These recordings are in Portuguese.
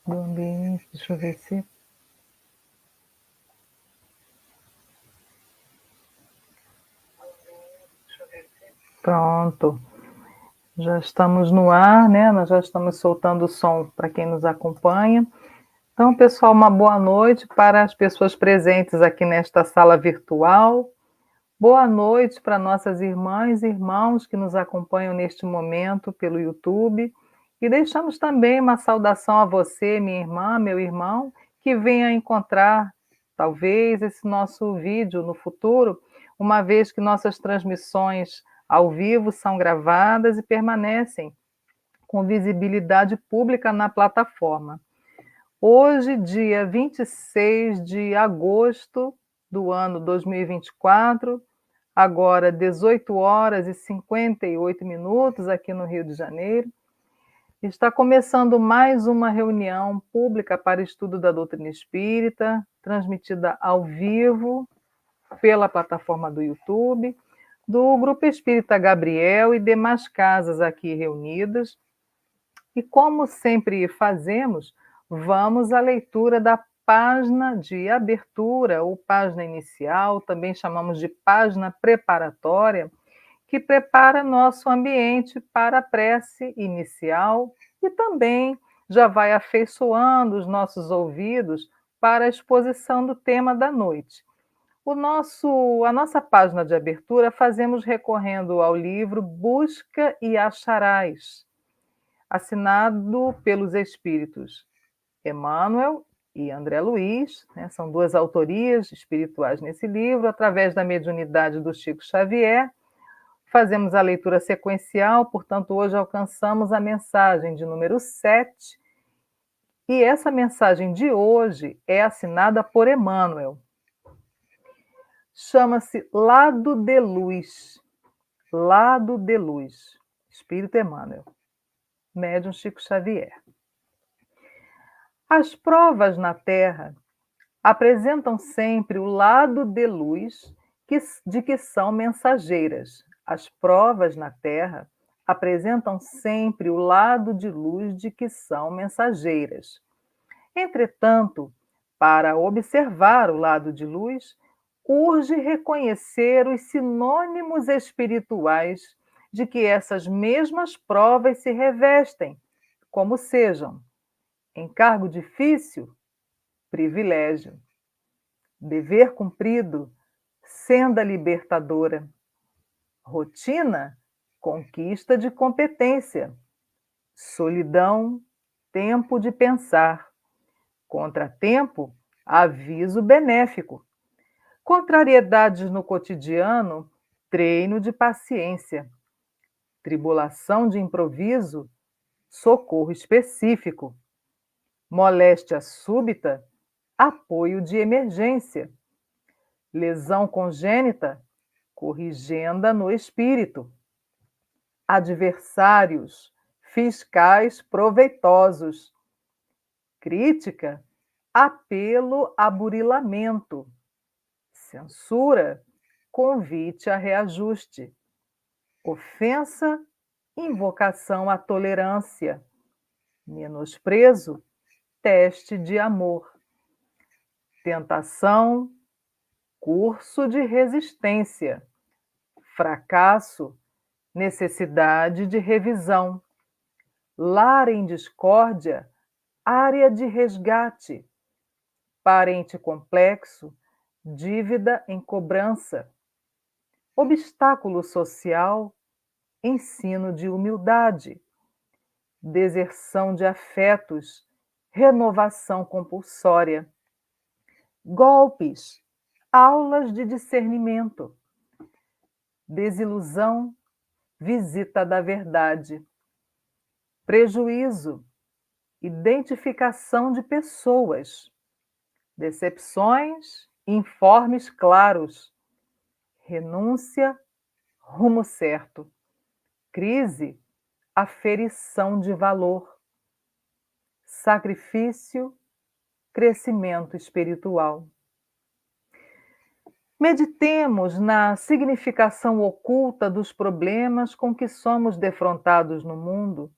do ambiente. Deixa eu ver se. Pronto. Já estamos no ar, né? Nós já estamos soltando o som para quem nos acompanha. Então, pessoal, uma boa noite para as pessoas presentes aqui nesta sala virtual. Boa noite para nossas irmãs e irmãos que nos acompanham neste momento pelo YouTube. E deixamos também uma saudação a você, minha irmã, meu irmão, que venha encontrar, talvez, esse nosso vídeo no futuro, uma vez que nossas transmissões ao vivo são gravadas e permanecem com visibilidade pública na plataforma. Hoje, dia 26 de agosto do ano 2024, agora 18 horas e 58 minutos aqui no Rio de Janeiro, está começando mais uma reunião pública para estudo da doutrina espírita, transmitida ao vivo pela plataforma do YouTube, do Grupo Espírita Gabriel e demais casas aqui reunidas. E como sempre fazemos, vamos à leitura da página de abertura ou página inicial, também chamamos de página preparatória, que prepara nosso ambiente para a prece inicial e também já vai afeiçoando os nossos ouvidos para a exposição do tema da noite. A nossa página de abertura fazemos recorrendo ao livro Busca e Acharás, assinado pelos espíritos Emmanuel e André Luiz, né? São duas autorias espirituais nesse livro, através da mediunidade do Chico Xavier. Fazemos a leitura sequencial, portanto, hoje alcançamos a mensagem de número 7, e essa mensagem de hoje é assinada por Emmanuel. Chama-se Lado de Luz. Lado de Luz. Espírito Emmanuel. Médium Chico Xavier. As provas na Terra apresentam sempre o lado de luz de que são mensageiras. As provas na Terra apresentam sempre o lado de luz de que são mensageiras. Entretanto, para observar o lado de luz, urge reconhecer os sinônimos espirituais de que essas mesmas provas se revestem, como sejam encargo difícil, privilégio; dever cumprido, senda libertadora; rotina, conquista de competência; solidão, tempo de pensar; contratempo, aviso benéfico; contrariedades no cotidiano, treino de paciência; tribulação de improviso, socorro específico; moléstia súbita, apoio de emergência; lesão congênita, corrigenda no espírito; adversários, fiscais proveitosos; crítica, apelo a burilamento; censura, convite a reajuste; ofensa, invocação à tolerância; menosprezo, teste de amor; tentação, curso de resistência; fracasso, necessidade de revisão; lar em discórdia, área de resgate; parente complexo, dívida em cobrança; obstáculo social, ensino de humildade; deserção de afetos, renovação compulsória; golpes, aulas de discernimento; desilusão, visita da verdade; prejuízo, identificação de pessoas; decepções, informes claros; renúncia, rumo certo; crise, aferição de valor; sacrifício, crescimento espiritual. Meditemos na significação oculta dos problemas com que somos defrontados no mundo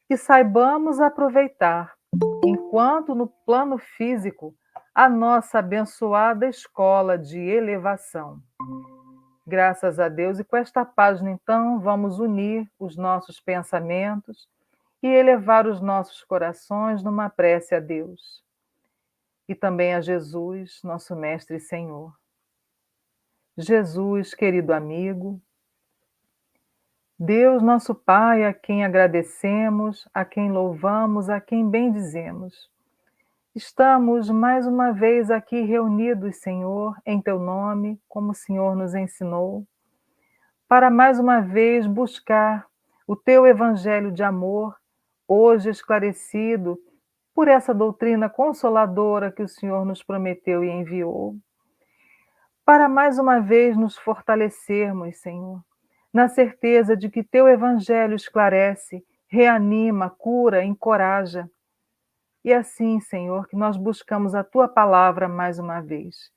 e saibamos aproveitar, enquanto quanto no plano físico, a nossa abençoada escola de elevação. Graças a Deus, e com esta página, então, vamos unir os nossos pensamentos e elevar os nossos corações numa prece a Deus. E também a Jesus, nosso Mestre e Senhor. Jesus, querido amigo, Deus, nosso Pai, a quem agradecemos, a quem louvamos, a quem bendizemos. Estamos mais uma vez aqui reunidos, Senhor, em Teu nome, como o Senhor nos ensinou, para mais uma vez buscar o Teu Evangelho de amor, hoje esclarecido por essa doutrina consoladora que o Senhor nos prometeu e enviou, para mais uma vez nos fortalecermos, Senhor, na certeza de que Teu Evangelho esclarece, reanima, cura, encoraja. E assim, Senhor, que nós buscamos a Tua palavra mais uma vez.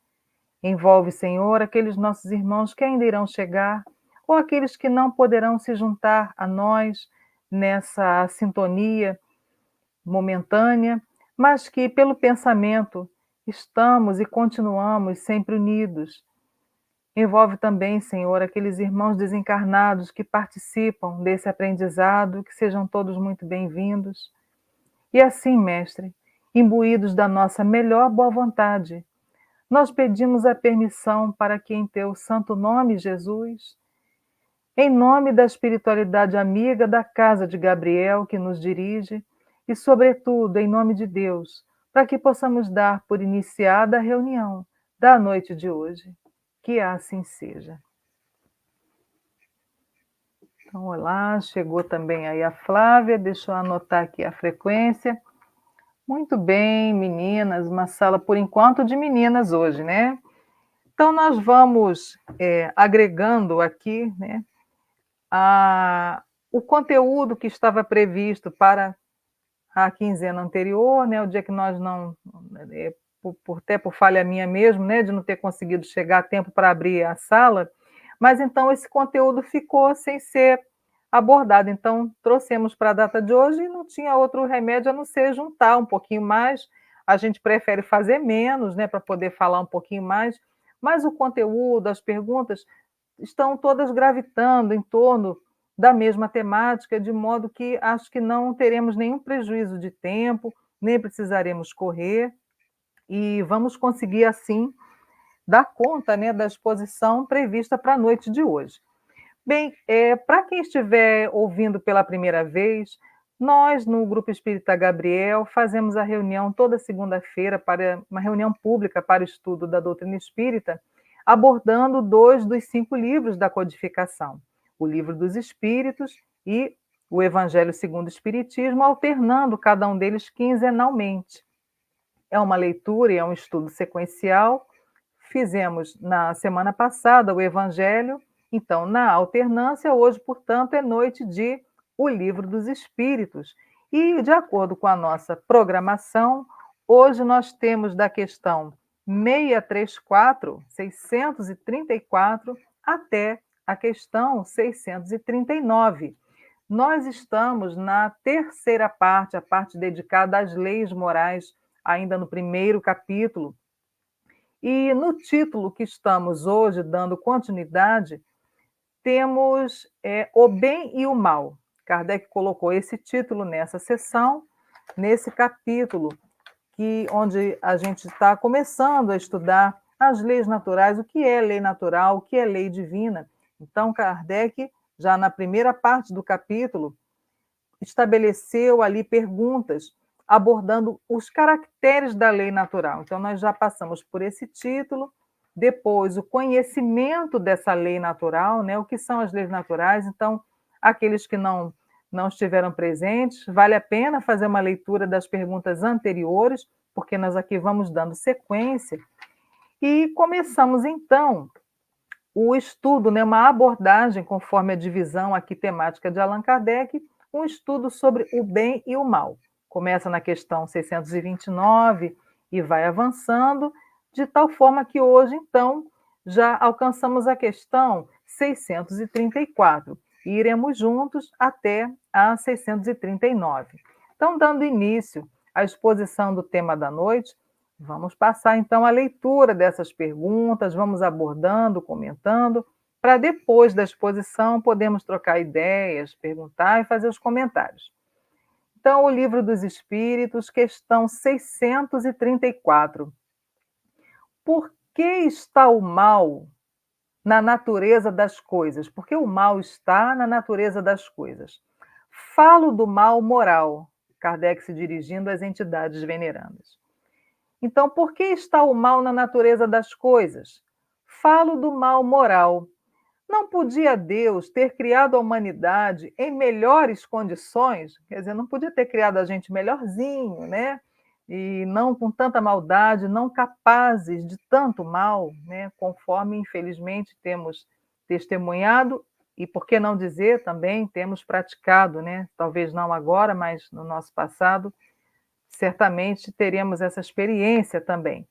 Envolve, Senhor, aqueles nossos irmãos que ainda irão chegar, ou aqueles que não poderão se juntar a nós nessa sintonia momentânea, mas que, pelo pensamento, estamos e continuamos sempre unidos. Envolve também, Senhor, aqueles irmãos desencarnados que participam desse aprendizado, que sejam todos muito bem-vindos. E assim, Mestre, imbuídos da nossa melhor boa vontade, nós pedimos a permissão para que em Teu santo nome, Jesus, em nome da espiritualidade amiga da casa de Gabriel que nos dirige, e, sobretudo, em nome de Deus, para que possamos dar por iniciada a reunião da noite de hoje. Que assim seja. Então, olá, chegou também aí a Flávia, deixa eu anotar aqui a frequência. Muito bem, meninas, uma sala, por enquanto, de meninas hoje, né? Então, nós vamos agregando aqui, né, o conteúdo que estava previsto para a quinzena anterior, né, o dia que nós não, até por falha minha mesmo, né, de não ter conseguido chegar a tempo para abrir a sala, mas então esse conteúdo ficou sem ser abordado. Então, trouxemos para a data de hoje e não tinha outro remédio a não ser juntar um pouquinho mais. A gente prefere fazer menos, né, para poder falar um pouquinho mais, mas o conteúdo, as perguntas, estão todas gravitando em torno da mesma temática, de modo que acho que não teremos nenhum prejuízo de tempo, nem precisaremos correr, e vamos conseguir, assim, dar conta, né, da exposição prevista para a noite de hoje. Bem, para quem estiver ouvindo pela primeira vez, nós, no Grupo Espírita Gabriel, fazemos a reunião toda segunda-feira, para uma reunião pública para o estudo da doutrina espírita, abordando 2 dos 5 livros da codificação, o Livro dos Espíritos e o Evangelho segundo o Espiritismo, alternando cada um deles quinzenalmente. É uma leitura e é um estudo sequencial. Fizemos na semana passada o Evangelho, então, na alternância, hoje, portanto, é noite de O Livro dos Espíritos. E, de acordo com a nossa programação, hoje nós temos da questão 634 até a questão 639. Nós estamos na terceira parte, a parte dedicada às leis morais, ainda no primeiro capítulo. E no título que estamos hoje dando continuidade, temos O Bem e o Mal. Kardec colocou esse título nessa sessão, nesse capítulo, onde a gente está começando a estudar as leis naturais, o que é lei natural, o que é lei divina. Então, Kardec, já na primeira parte do capítulo, estabeleceu ali perguntas abordando os caracteres da lei natural. Então, nós já passamos por esse título, depois o conhecimento dessa lei natural, né? O que são as leis naturais. Então, aqueles que não estiveram presentes, vale a pena fazer uma leitura das perguntas anteriores, porque nós aqui vamos dando sequência. E começamos, então, o estudo, né? Uma abordagem, conforme a divisão aqui temática de Allan Kardec, um estudo sobre o bem e o mal. Começa na questão 629 e vai avançando, de tal forma que hoje, então, já alcançamos a questão 634 e iremos juntos até a 639. Então, dando início a exposição do tema da noite, vamos passar então a leitura dessas perguntas, vamos abordando, comentando, para depois da exposição podermos trocar ideias, perguntar e fazer os comentários. Então, o Livro dos Espíritos, questão 634. Por que está o mal na natureza das coisas? Porque o mal está na natureza das coisas. Falo do mal moral, Kardec se dirigindo às entidades venerandas. Então, por que está o mal na natureza das coisas? Falo do mal moral. Não podia Deus ter criado a humanidade em melhores condições? Quer dizer, não podia ter criado a gente melhorzinho, né? E não com tanta maldade, não capazes de tanto mal, né? Conforme, infelizmente, temos testemunhado e, por que não dizer, também temos praticado, né? Talvez não agora, mas no nosso passado, certamente teremos essa experiência também.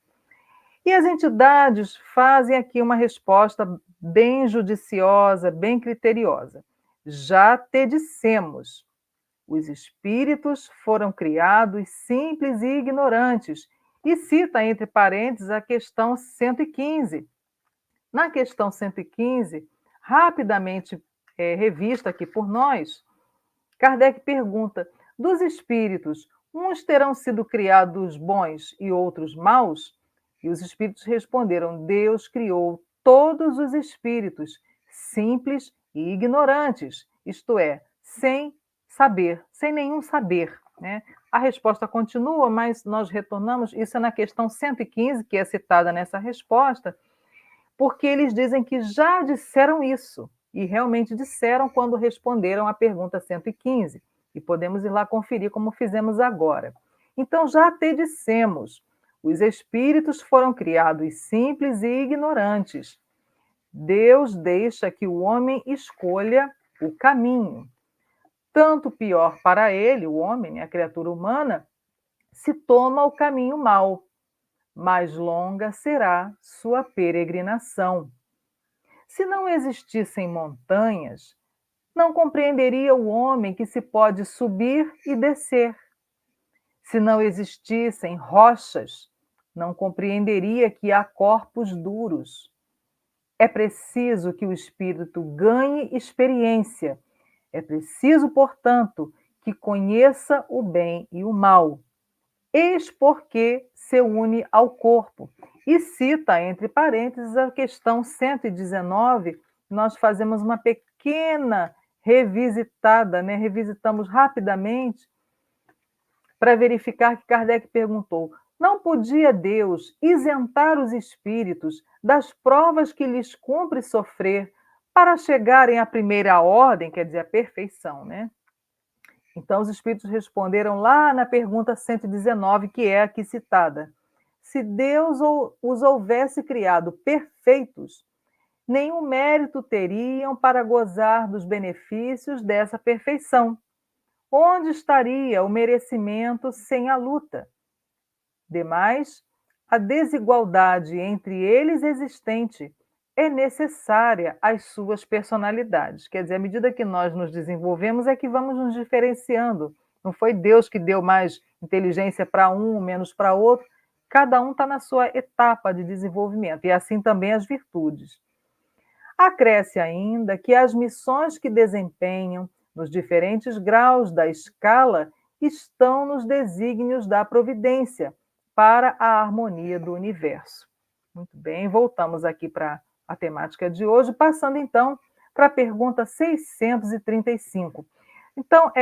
E as entidades fazem aqui uma resposta bem judiciosa, bem criteriosa. Já te dissemos, os espíritos foram criados simples e ignorantes. E cita, entre parênteses, a questão 115. Na questão 115, rapidamente revista aqui por nós, Kardec pergunta: dos espíritos, uns terão sido criados bons e outros maus? E os espíritos responderam: Deus criou todos os espíritos, simples e ignorantes, isto é, sem saber, sem nenhum saber, né? A resposta continua, mas nós retornamos, isso é na questão 115, que é citada nessa resposta, porque eles dizem que já disseram isso, e realmente disseram quando responderam à pergunta 115, e podemos ir lá conferir como fizemos agora. Então, já te dissemos, os espíritos foram criados simples e ignorantes. Deus deixa que o homem escolha o caminho. Tanto pior para ele, o homem, a criatura humana, se toma o caminho mau, mais longa será sua peregrinação. Se não existissem montanhas, não compreenderia o homem que se pode subir e descer. Se não existissem rochas, não compreenderia que há corpos duros. É preciso que o espírito ganhe experiência. É preciso, portanto, que conheça o bem e o mal. Eis porque se une ao corpo. E cita, entre parênteses, a questão 119, nós fazemos uma pequena revisitada, né? Revisitamos rapidamente para verificar que Kardec perguntou: não podia Deus isentar os espíritos das provas que lhes cumpre sofrer para chegarem à primeira ordem, quer dizer, a perfeição, né? Então, os espíritos responderam lá na pergunta 119, que é aqui citada: se Deus os houvesse criado perfeitos, nenhum mérito teriam para gozar dos benefícios dessa perfeição. Onde estaria o merecimento sem a luta? Demais, a desigualdade entre eles existente é necessária às suas personalidades. Quer dizer, à medida que nós nos desenvolvemos, é que vamos nos diferenciando. Não foi Deus que deu mais inteligência para um, menos para outro. Cada um está na sua etapa de desenvolvimento, e assim também as virtudes. Acresce ainda que as missões que desempenham nos diferentes graus da escala estão nos desígnios da providência para a harmonia do universo. Muito bem, voltamos aqui para a temática de hoje, passando então para a pergunta 635. Então,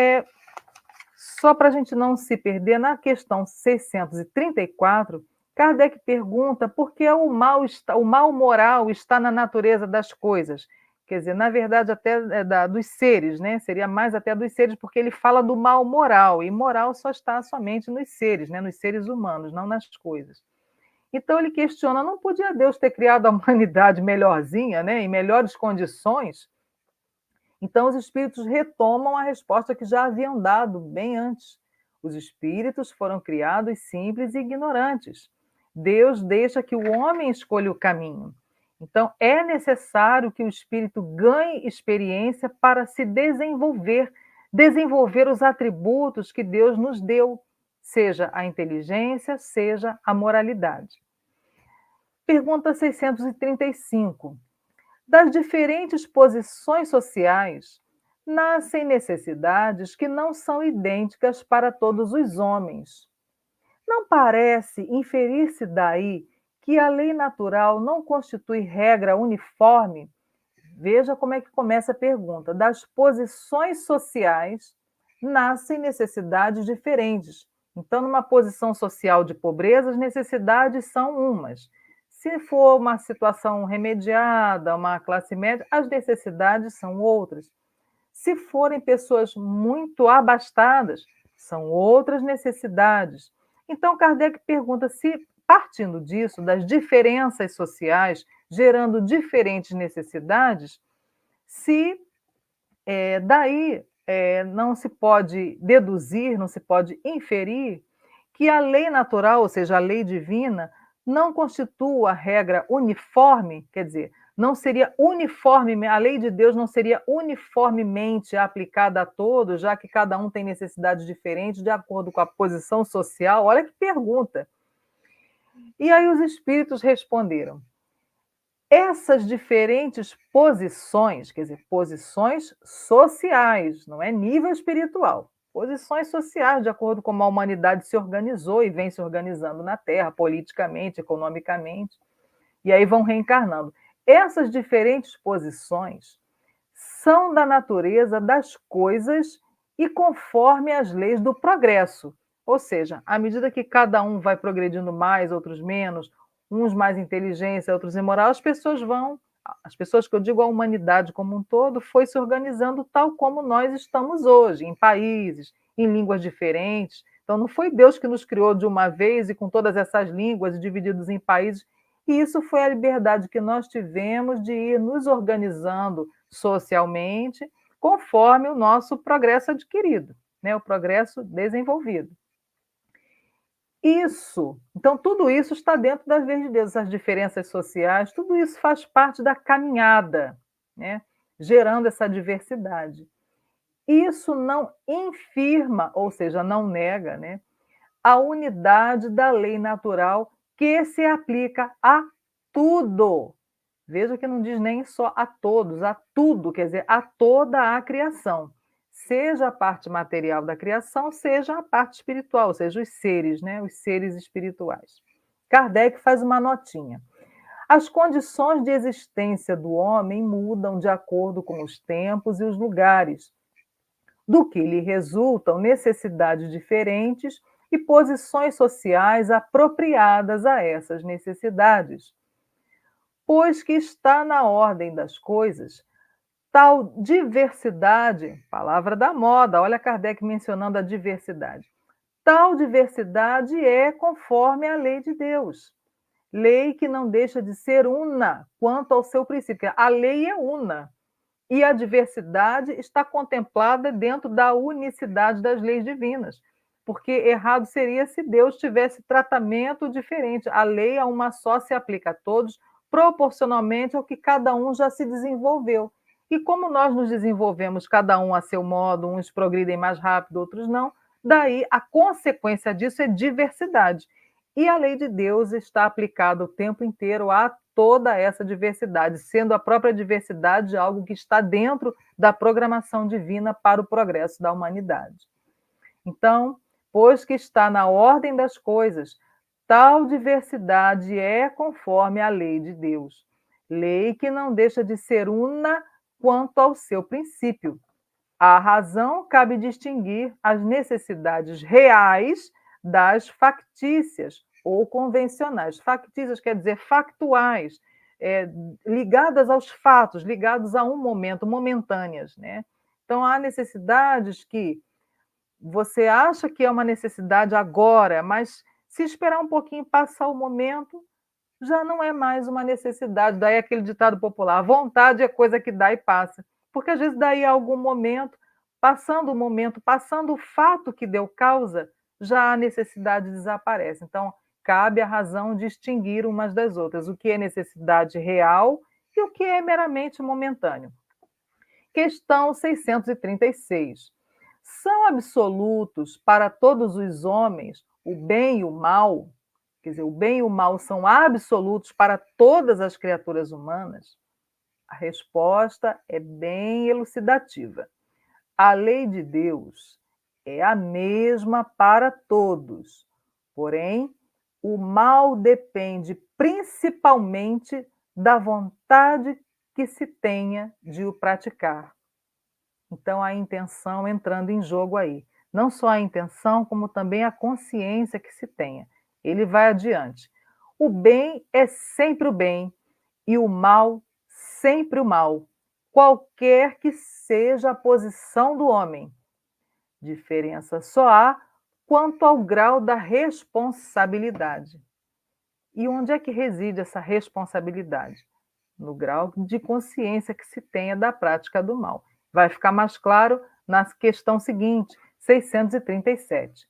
só para a gente não se perder, na questão 634, Kardec pergunta por que o mal moral está na natureza das coisas. Quer dizer, na verdade, até dos seres, né? Seria mais até dos seres, porque ele fala do mal moral, e moral só está somente nos seres, né? Nos seres humanos, não nas coisas. Então ele questiona, não podia Deus ter criado a humanidade melhorzinha, né? Em melhores condições? Então os espíritos retomam a resposta que já haviam dado bem antes. Os espíritos foram criados simples e ignorantes. Deus deixa que o homem escolha o caminho. Então, é necessário que o espírito ganhe experiência para se desenvolver os atributos que Deus nos deu. seja a inteligência, seja a moralidade. Pergunta 635. Das diferentes posições sociais, nascem necessidades que não são idênticas para todos os homens. Não parece inferir-se daí que a lei natural não constitui regra uniforme? Veja como é que começa a pergunta. Das posições sociais nascem necessidades diferentes. Então, numa posição social de pobreza, as necessidades são umas. Se for uma situação remediada, uma classe média, as necessidades são outras. Se forem pessoas muito abastadas, são outras necessidades. Então, Kardec pergunta se, partindo disso, das diferenças sociais, gerando diferentes necessidades, se daí não se pode deduzir, não se pode inferir que a lei natural, ou seja, a lei divina, não constitua regra uniforme, quer dizer, não seria uniforme, a lei de Deus não seria uniformemente aplicada a todos, já que cada um tem necessidades diferentes de acordo com a posição social. Olha que pergunta. E aí os espíritos responderam: essas diferentes posições, quer dizer, posições sociais, não é nível espiritual, posições sociais, de acordo com como a humanidade se organizou e vem se organizando na Terra, politicamente, economicamente, e aí vão reencarnando. Essas diferentes posições são da natureza das coisas e conforme as leis do progresso. Ou seja, à medida que cada um vai progredindo mais, outros menos, uns mais inteligência, outros imoral, as pessoas que eu digo a humanidade como um todo, foi se organizando tal como nós estamos hoje, em países, em línguas diferentes. Então, não foi Deus que nos criou de uma vez e com todas essas línguas divididos em países. E isso foi a liberdade que nós tivemos de ir nos organizando socialmente conforme o nosso progresso adquirido, né? O progresso desenvolvido. Isso, então tudo isso está dentro das leis de Deus, as diferenças sociais, tudo isso faz parte da caminhada, né? Gerando essa diversidade. Isso não infirma, ou seja, não nega, né, a unidade da lei natural que se aplica a tudo. Veja que não diz nem só a todos, a tudo, quer dizer, a toda a criação. Seja a parte material da criação, seja a parte espiritual, ou seja, os seres, né? Os seres espirituais. Kardec faz uma notinha. As condições de existência do homem mudam de acordo com os tempos e os lugares, do que lhe resultam necessidades diferentes e posições sociais apropriadas a essas necessidades. Pois que está na ordem das coisas tal diversidade, palavra da moda, olha Kardec mencionando a diversidade. Tal diversidade é conforme a lei de Deus. Lei que não deixa de ser una quanto ao seu princípio. A lei é una. E a diversidade está contemplada dentro da unicidade das leis divinas. Porque errado seria se Deus tivesse tratamento diferente. A lei é uma só, se aplica a todos, proporcionalmente ao que cada um já se desenvolveu. E como nós nos desenvolvemos, cada um a seu modo, uns progridem mais rápido, outros não, daí a consequência disso é diversidade. E a lei de Deus está aplicada o tempo inteiro a toda essa diversidade, sendo a própria diversidade algo que está dentro da programação divina para o progresso da humanidade. Então, pois que está na ordem das coisas, tal diversidade é conforme a lei de Deus, lei que não deixa de ser una quanto ao seu princípio. À razão cabe distinguir as necessidades reais das factícias ou convencionais. Factícias quer dizer factuais, ligadas aos fatos, ligados a um momento, momentâneas, né? Então, há necessidades que você acha que é uma necessidade agora, mas se esperar um pouquinho passar o momento, já não é mais uma necessidade. Daí aquele ditado popular: a vontade é coisa que dá e passa. Porque às vezes daí a algum momento, passando o fato que deu causa, já a necessidade desaparece. Então, cabe à razão distinguir umas das outras, o que é necessidade real e o que é meramente momentâneo. Questão 636. são absolutos para todos os homens, o bem e o mal? Quer dizer, o bem e o mal são absolutos para todas as criaturas humanas? A resposta é bem elucidativa. A lei de Deus é a mesma para todos, porém, o mal depende principalmente da vontade que se tenha de o praticar. Então, a intenção entrando em jogo aí. Não só a intenção, como também a consciência que se tenha. Ele vai adiante. O bem é sempre o bem e o mal sempre o mal, qualquer que seja a posição do homem. Diferença só há quanto ao grau da responsabilidade. E onde é que reside essa responsabilidade? No grau de consciência que se tenha da prática do mal. Vai ficar mais claro na questão seguinte, 637.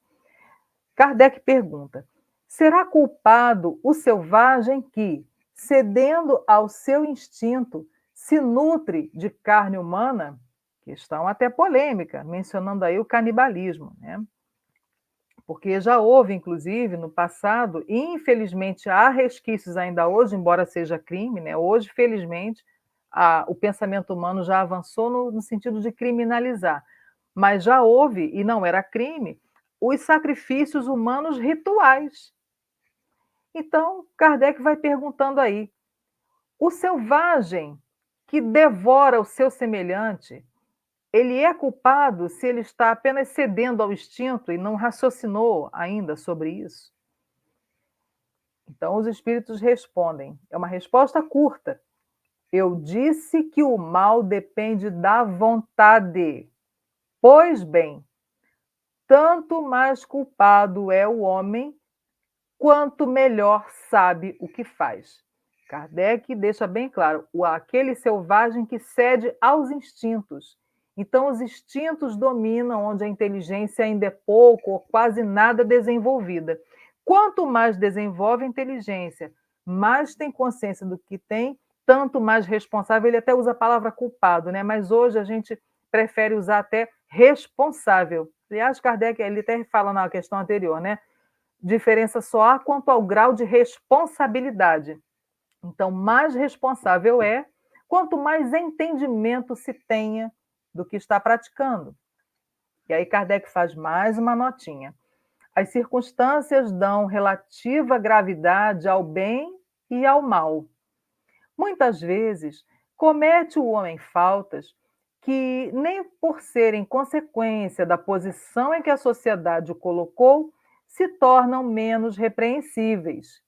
Kardec pergunta: será culpado o selvagem que, cedendo ao seu instinto, se nutre de carne humana? Questão até polêmica, mencionando aí o canibalismo, né? Porque já houve, inclusive, no passado, e infelizmente há resquícios ainda hoje, embora seja crime, né? Hoje, felizmente, o pensamento humano já avançou no sentido de criminalizar. Mas já houve, e não era crime, os sacrifícios humanos rituais. Então, Kardec vai perguntando aí: o selvagem que devora o seu semelhante, ele é culpado se ele está apenas cedendo ao instinto e não raciocinou ainda sobre isso? Então, os espíritos respondem. É uma resposta curta. Eu disse que o mal depende da vontade. Pois bem, tanto mais culpado é o homem, quanto melhor sabe o que faz. Kardec deixa bem claro, aquele selvagem que cede aos instintos. Então, os instintos dominam onde a inteligência ainda é pouco ou quase nada desenvolvida. Quanto mais desenvolve a inteligência, mais tem consciência do que tem, tanto mais responsável. Ele até usa a palavra culpado, né? Mas hoje a gente prefere usar até responsável. Aliás, Kardec, ele até fala na questão anterior, né? Diferença só há quanto ao grau de responsabilidade. Então, mais responsável é, quanto mais entendimento se tenha do que está praticando. E aí Kardec faz mais uma notinha. As circunstâncias dão relativa gravidade ao bem e ao mal. Muitas vezes, comete o homem faltas que, nem por serem consequência da posição em que a sociedade o colocou, se tornam menos repreensíveis,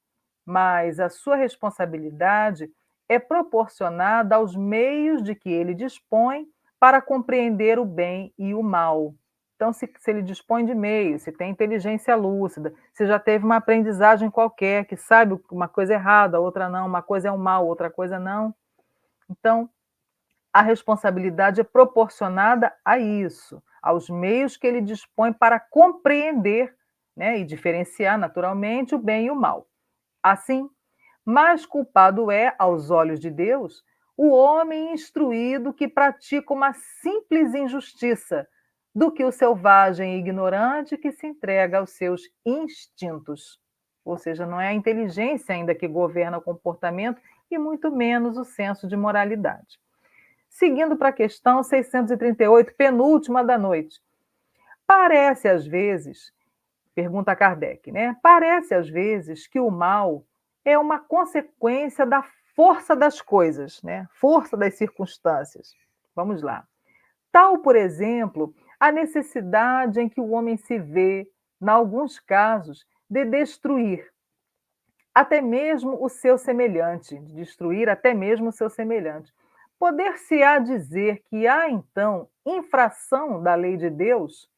mas a sua responsabilidade é proporcionada aos meios de que ele dispõe para compreender o bem e o mal. Então, se ele dispõe de meios, se tem inteligência lúcida, se já teve uma aprendizagem qualquer, que sabe uma coisa é errada, outra não, uma coisa é um mal, outra coisa não. Então, a responsabilidade é proporcionada a isso, aos meios que ele dispõe para compreender, né, e diferenciar naturalmente o bem e o mal. Assim, mais culpado é, aos olhos de Deus, o homem instruído que pratica uma simples injustiça, do que o selvagem e ignorante que se entrega aos seus instintos. Ou seja, não é a inteligência ainda que governa o comportamento e muito menos o senso de moralidade. Seguindo para a questão 638, penúltima da noite. Parece às vezes, pergunta Kardec, né? Parece às vezes que o mal é uma consequência da força das coisas, né? Força das circunstâncias. Vamos lá. Tal, por exemplo, a necessidade em que o homem se vê, em alguns casos, de destruir até mesmo o seu semelhante, de destruir até mesmo o seu semelhante. Poder-se-á dizer que há, então, infração da lei de Deus?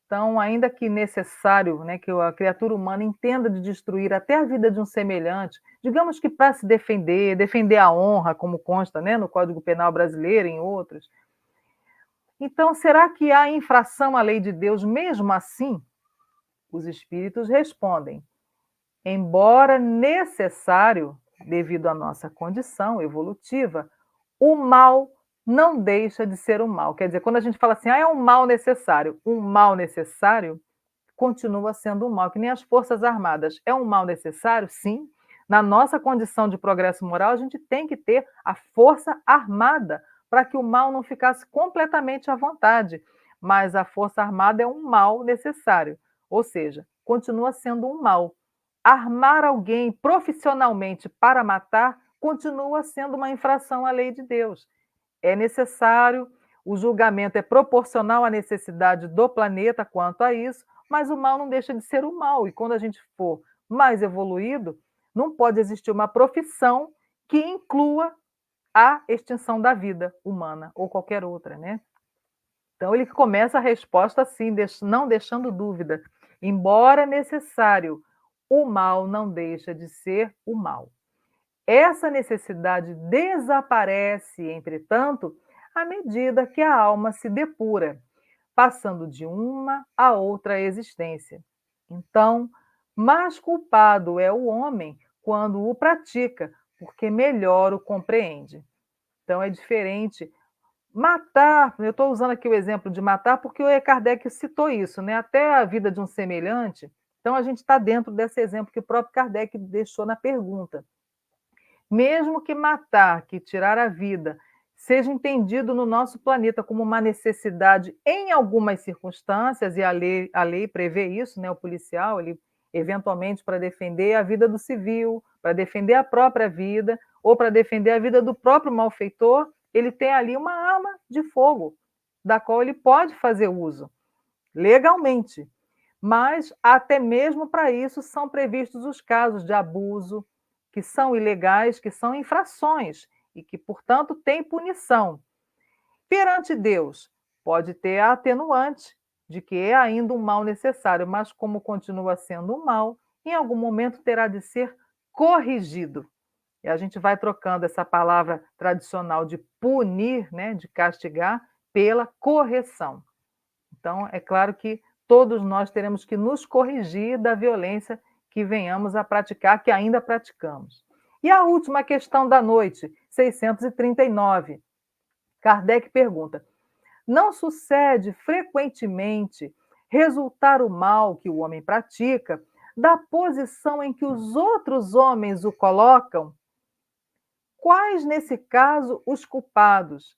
Então, ainda que necessário, né, que a criatura humana entenda de destruir até a vida de um semelhante, digamos que para se defender, defender a honra, como consta, né, no Código Penal brasileiro e em outros. Então, será que há infração à lei de Deus mesmo assim? Os espíritos respondem: embora necessário, devido à nossa condição evolutiva, o mal não deixa de ser um mal. Quer dizer, quando a gente fala assim, é um mal necessário continua sendo um mal, que nem as Forças Armadas. É um mal necessário? Sim. Na nossa condição de progresso moral, a gente tem que ter a força armada para que o mal não ficasse completamente à vontade. Mas a força armada é um mal necessário, ou seja, continua sendo um mal. Armar alguém profissionalmente para matar continua sendo uma infração à lei de Deus. É necessário, o julgamento é proporcional à necessidade do planeta quanto a isso, mas o mal não deixa de ser o mal. E quando a gente for mais evoluído, não pode existir uma profissão que inclua a extinção da vida humana ou qualquer outra, né? Então ele começa a resposta assim, não deixando dúvida. Embora necessário, o mal não deixa de ser o mal. Essa necessidade desaparece, entretanto, à medida que a alma se depura, passando de uma a outra existência. Então, mais culpado é o homem quando o pratica, porque melhor o compreende. Então, é diferente. Matar, eu estou usando aqui o exemplo de matar porque o Kardec citou isso, né? Até a vida de um semelhante. Então, a gente está dentro desse exemplo que o próprio Kardec deixou na pergunta. Mesmo que matar, que tirar a vida, seja entendido no nosso planeta como uma necessidade em algumas circunstâncias, e a lei prevê isso, né? O policial, ele eventualmente para defender a vida do civil, para defender a própria vida, ou para defender a vida do próprio malfeitor, ele tem ali uma arma de fogo, da qual ele pode fazer uso, legalmente. Mas até mesmo para isso são previstos os casos de abuso, que são ilegais, que são infrações e que, portanto, têm punição. Perante Deus, pode ter a atenuante de que é ainda um mal necessário, mas como continua sendo um mal, em algum momento terá de ser corrigido. E a gente vai trocando essa palavra tradicional de punir, né, de castigar, pela correção. Então, é claro que todos nós teremos que nos corrigir da violência que venhamos a praticar, que ainda praticamos. E a última questão da noite, 639. Kardec pergunta: não sucede frequentemente resultar o mal que o homem pratica da posição em que os outros homens o colocam? Quais, nesse caso, os culpados?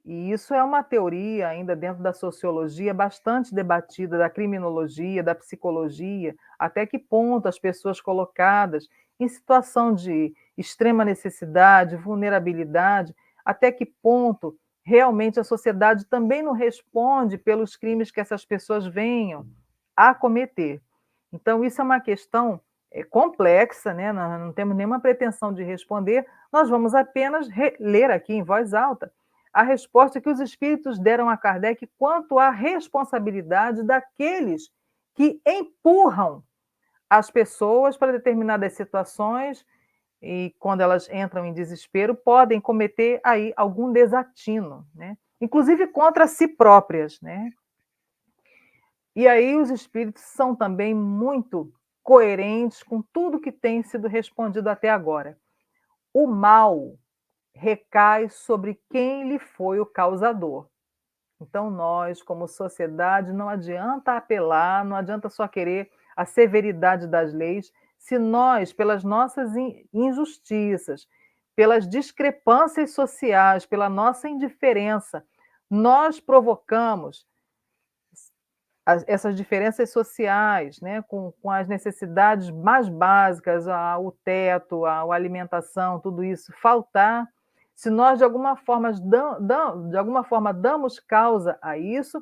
E isso é uma teoria ainda dentro da sociologia bastante debatida, da criminologia, da psicologia, até que ponto as pessoas colocadas em situação de extrema necessidade, vulnerabilidade, até que ponto realmente a sociedade também não responde pelos crimes que essas pessoas venham a cometer. Então, isso é uma questão complexa, né? Nós não temos nenhuma pretensão de responder, nós vamos apenas ler aqui em voz alta a resposta que os espíritos deram a Kardec quanto à responsabilidade daqueles que empurram as pessoas para determinadas situações e, quando elas entram em desespero, podem cometer aí algum desatino, né? Inclusive contra si próprias, né? E aí os espíritos são também muito coerentes com tudo que tem sido respondido até agora. O mal recai sobre quem lhe foi o causador. Então, nós, como sociedade, não adianta apelar, não adianta só querer a severidade das leis, se nós, pelas nossas injustiças, pelas discrepâncias sociais, pela nossa indiferença, nós provocamos essas diferenças sociais, né, com as necessidades mais básicas, o teto, a alimentação, tudo isso faltar, se nós de alguma forma damos causa a isso,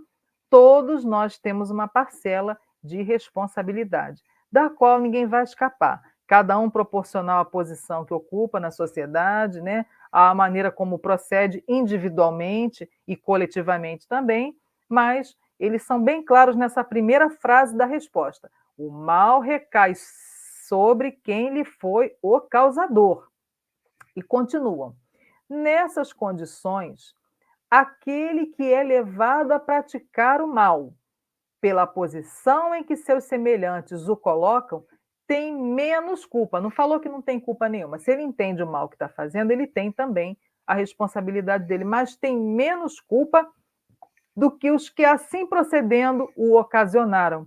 todos nós temos uma parcela de responsabilidade, da qual ninguém vai escapar. Cada um proporcional à posição que ocupa na sociedade, né, à maneira como procede individualmente e coletivamente também, mas eles são bem claros nessa primeira frase da resposta. O mal recai sobre quem lhe foi o causador. E continuam. Nessas condições, aquele que é levado a praticar o mal, pela posição em que seus semelhantes o colocam, tem menos culpa. Não falou que não tem culpa nenhuma. Se ele entende o mal que está fazendo, ele tem também a responsabilidade dele, mas tem menos culpa do que os que assim procedendo o ocasionaram.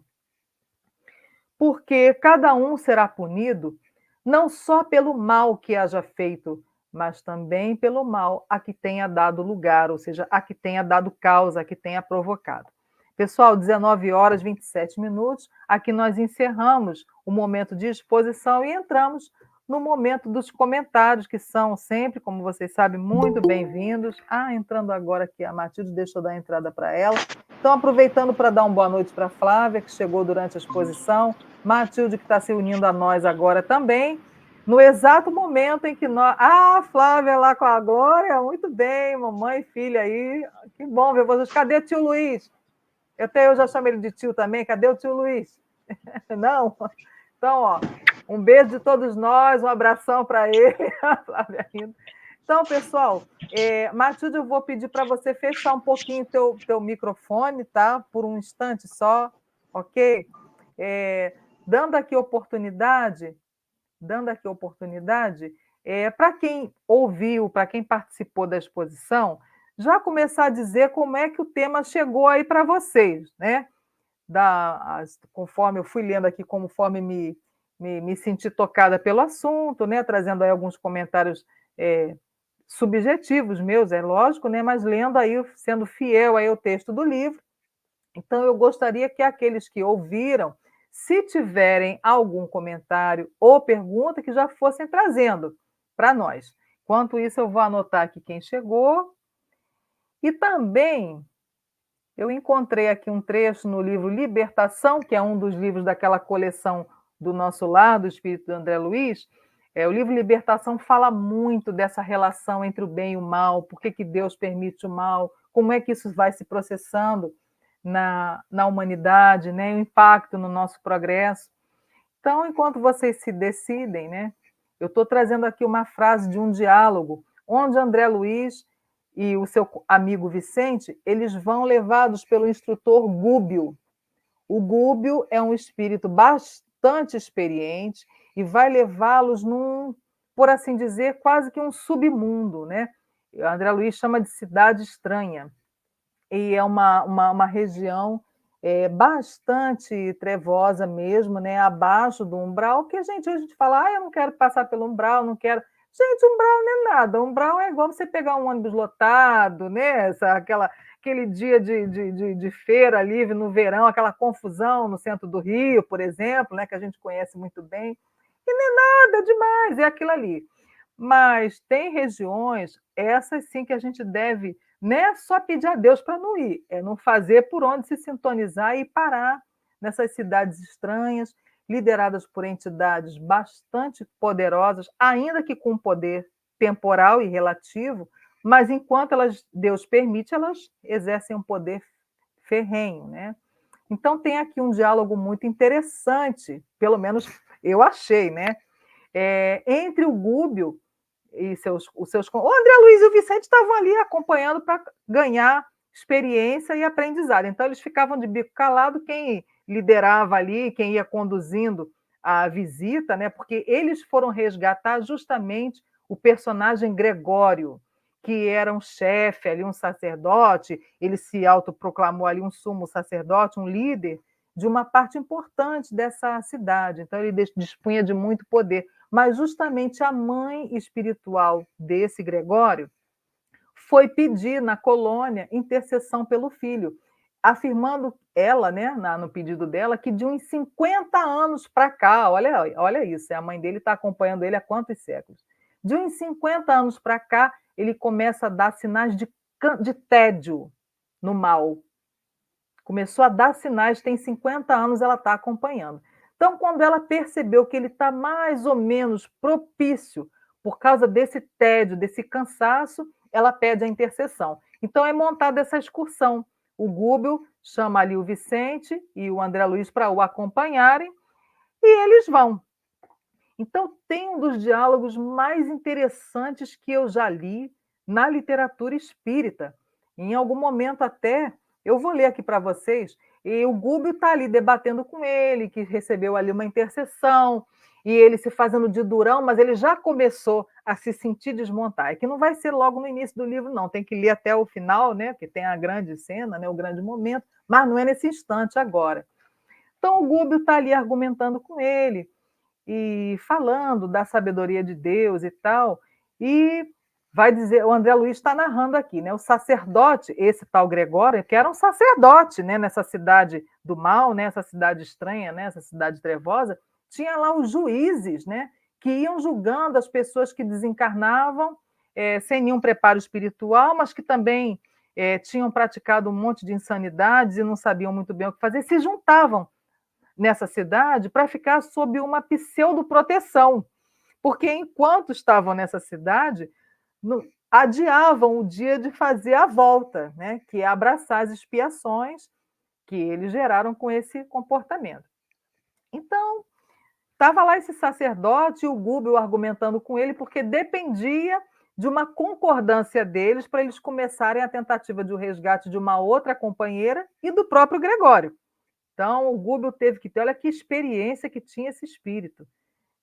Porque cada um será punido não só pelo mal que haja feito, mas também pelo mal a que tenha dado lugar, ou seja, a que tenha dado causa, a que tenha provocado. Pessoal, 19 horas e 27 minutos, aqui nós encerramos o momento de exposição e entramos no momento dos comentários, que são sempre, como vocês sabem, muito bem-vindos. Entrando agora aqui a Matilde, deixa eu dar a entrada para ela. Então, aproveitando para dar uma boa noite para a Flávia, que chegou durante a exposição, Matilde, que está se unindo a nós agora também, no exato momento em que nós... Flávia lá com a Glória, muito bem, mamãe e filha aí, que bom ver vocês. Cadê tio Luiz? Eu já chamo ele de tio também, cadê o tio Luiz? Não? Então, ó, um beijo de todos nós, um abração para ele, a Flávia rindo. Então, pessoal, Matilde, eu vou pedir para você fechar um pouquinho o teu microfone, tá? Por um instante só, ok? Dando aqui oportunidade para quem ouviu, para quem participou da exposição, já começar a dizer como é que o tema chegou aí para vocês, né? Conforme eu fui lendo aqui, conforme me senti tocada pelo assunto, né? Trazendo aí alguns comentários subjetivos meus, é lógico, né? Mas lendo aí, sendo fiel aí ao texto do livro. Então, eu gostaria que aqueles que ouviram, se tiverem algum comentário ou pergunta, que já fossem trazendo para nós. Enquanto isso, eu vou anotar aqui quem chegou. E também eu encontrei aqui um trecho no livro Libertação, que é um dos livros daquela coleção do Nosso Lar, do Espírito de André Luiz. O livro Libertação fala muito dessa relação entre o bem e o mal, por que Deus permite o mal, como é que isso vai se processando na humanidade, né? O impacto no nosso progresso. Então, enquanto vocês se decidem, né? Eu estou trazendo aqui uma frase de um diálogo, onde André Luiz e o seu amigo Vicente, eles vão levados pelo instrutor Gúbio. O Gúbio é um espírito bastante experiente e vai levá-los por assim dizer, quase que um submundo, né? O André Luiz chama de cidade estranha. E é uma região bastante trevosa mesmo, né? Abaixo do umbral, que a gente fala, eu não quero passar pelo umbral, não quero... Gente, umbral não é nada, umbral é igual você pegar um ônibus lotado, né? Aquele dia de feira livre no verão, aquela confusão no centro do Rio, por exemplo, né? Que a gente conhece muito bem, e não é nada demais, é aquilo ali. Mas tem regiões, essas sim que a gente deve, não é só pedir a Deus para não ir, é não fazer por onde se sintonizar e parar nessas cidades estranhas, lideradas por entidades bastante poderosas, ainda que com poder temporal e relativo, mas enquanto Deus permite, elas exercem um poder ferrenho, né? Então tem aqui um diálogo muito interessante, pelo menos eu achei, né? Entre o Gúbio e os seus... O André Luiz e o Vicente estavam ali acompanhando para ganhar experiência e aprendizado. Então, eles ficavam de bico calado, quem liderava ali, quem ia conduzindo a visita, né? Porque eles foram resgatar justamente o personagem Gregório, que era um chefe ali, um sacerdote, ele se autoproclamou ali um sumo sacerdote, um líder de uma parte importante dessa cidade. Então, ele dispunha de muito poder. Mas justamente a mãe espiritual desse Gregório foi pedir na colônia intercessão pelo filho, afirmando ela, né, no pedido dela, que de uns 50 anos para cá, olha isso, a mãe dele está acompanhando ele há quantos séculos? De uns 50 anos para cá, ele começa a dar sinais de tédio no mal. Começou a dar sinais, tem 50 anos, ela está acompanhando. Então, quando ela percebeu que ele está mais ou menos propício por causa desse tédio, desse cansaço, ela pede a intercessão. Então, é montada essa excursão. O Gúbio chama ali o Vicente e o André Luiz para o acompanharem e eles vão. Então, tem um dos diálogos mais interessantes que eu já li na literatura espírita. Em algum momento até, eu vou ler aqui para vocês, e o Gúbio está ali debatendo com ele, que recebeu ali uma intercessão, e ele se fazendo de durão, mas ele já começou a se sentir desmontar. É que não vai ser logo no início do livro, não, tem que ler até o final, né, porque tem a grande cena, né, o grande momento, mas não é nesse instante agora. Então o Gúbio está ali argumentando com ele, e falando da sabedoria de Deus e tal, e vai dizer, o André Luiz está narrando aqui, né? O sacerdote, esse tal Gregório, que era um sacerdote, né? Nessa cidade do mal, né? Essa cidade estranha, né? Essa cidade trevosa, tinha lá os juízes, né? Que iam julgando as pessoas que desencarnavam sem nenhum preparo espiritual, mas que também tinham praticado um monte de insanidades e não sabiam muito bem o que fazer, se juntavam nessa cidade para ficar sob uma pseudo-proteção, porque enquanto estavam nessa cidade, adiavam o dia de fazer a volta, né? Que é abraçar as expiações que eles geraram com esse comportamento. Então, estava lá esse sacerdote e o Gúbio argumentando com ele, porque dependia de uma concordância deles para eles começarem a tentativa de um resgate de uma outra companheira e do próprio Gregório. Então, o Gúbio teve que ter, olha que experiência que tinha esse espírito,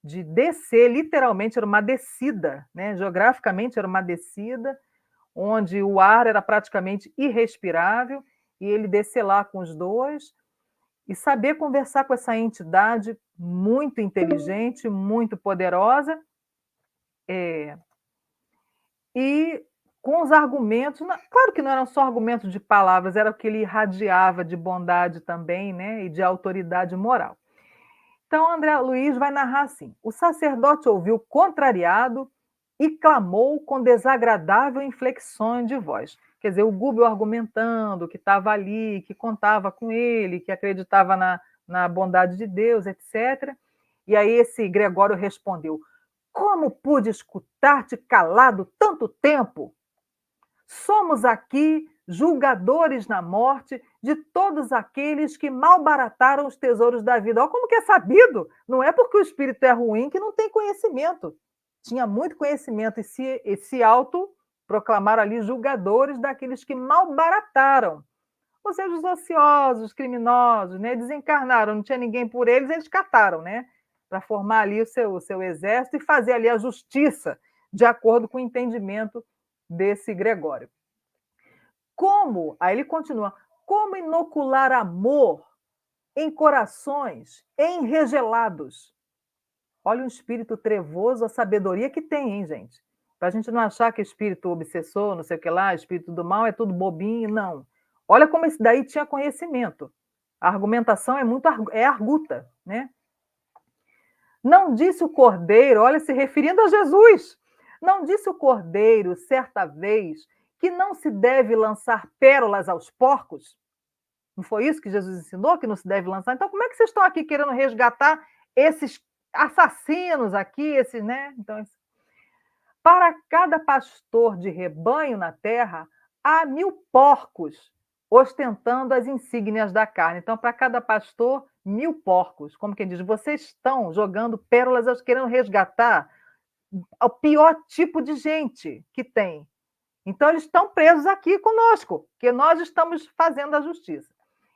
de descer, literalmente era uma descida, né? Geograficamente era uma descida, onde o ar era praticamente irrespirável, e ele descer lá com os dois, e saber conversar com essa entidade muito inteligente, muito poderosa, é, e com os argumentos, claro que não eram só argumentos de palavras, era o que ele irradiava de bondade também, né, e de autoridade moral. Então, André Luiz vai narrar assim: o sacerdote ouviu contrariado e clamou com desagradável inflexão de voz. Quer dizer, o Gúbio argumentando que estava ali, que contava com ele, que acreditava na bondade de Deus, etc. E aí esse Gregório respondeu: como pude escutar-te calado tanto tempo? Somos aqui julgadores na morte de todos aqueles que malbarataram os tesouros da vida. Olha como que é sabido. Não é porque o espírito é ruim que não tem conhecimento. Tinha muito conhecimento e se autoproclamaram ali julgadores daqueles que malbarataram. Ou seja, os ociosos, os criminosos, né? Desencarnaram, não tinha ninguém por eles, eles cataram, né? Para formar ali o seu exército e fazer ali a justiça, de acordo com o entendimento desse Gregório. Como, aí ele continua, como inocular amor em corações enregelados? Olha o espírito trevoso, a sabedoria que tem, hein, gente? Para a gente não achar que espírito obsessor, não sei o que lá, espírito do mal é tudo bobinho, não. Olha como esse daí tinha conhecimento. A argumentação é muito arguta, né? Não disse o cordeiro, olha, se referindo a Jesus, não disse o cordeiro, certa vez, que não se deve lançar pérolas aos porcos? Não foi isso que Jesus ensinou, que não se deve lançar? Então, como é que vocês estão aqui querendo resgatar esses assassinos aqui, esses, né? Então, para cada pastor de rebanho na terra, há 1000 porcos ostentando as insígnias da carne. Então, para cada pastor, 1000 porcos. Como quem diz, vocês estão jogando pérolas, querendo resgatar o pior tipo de gente que tem. Então, eles estão presos aqui conosco, que nós estamos fazendo a justiça.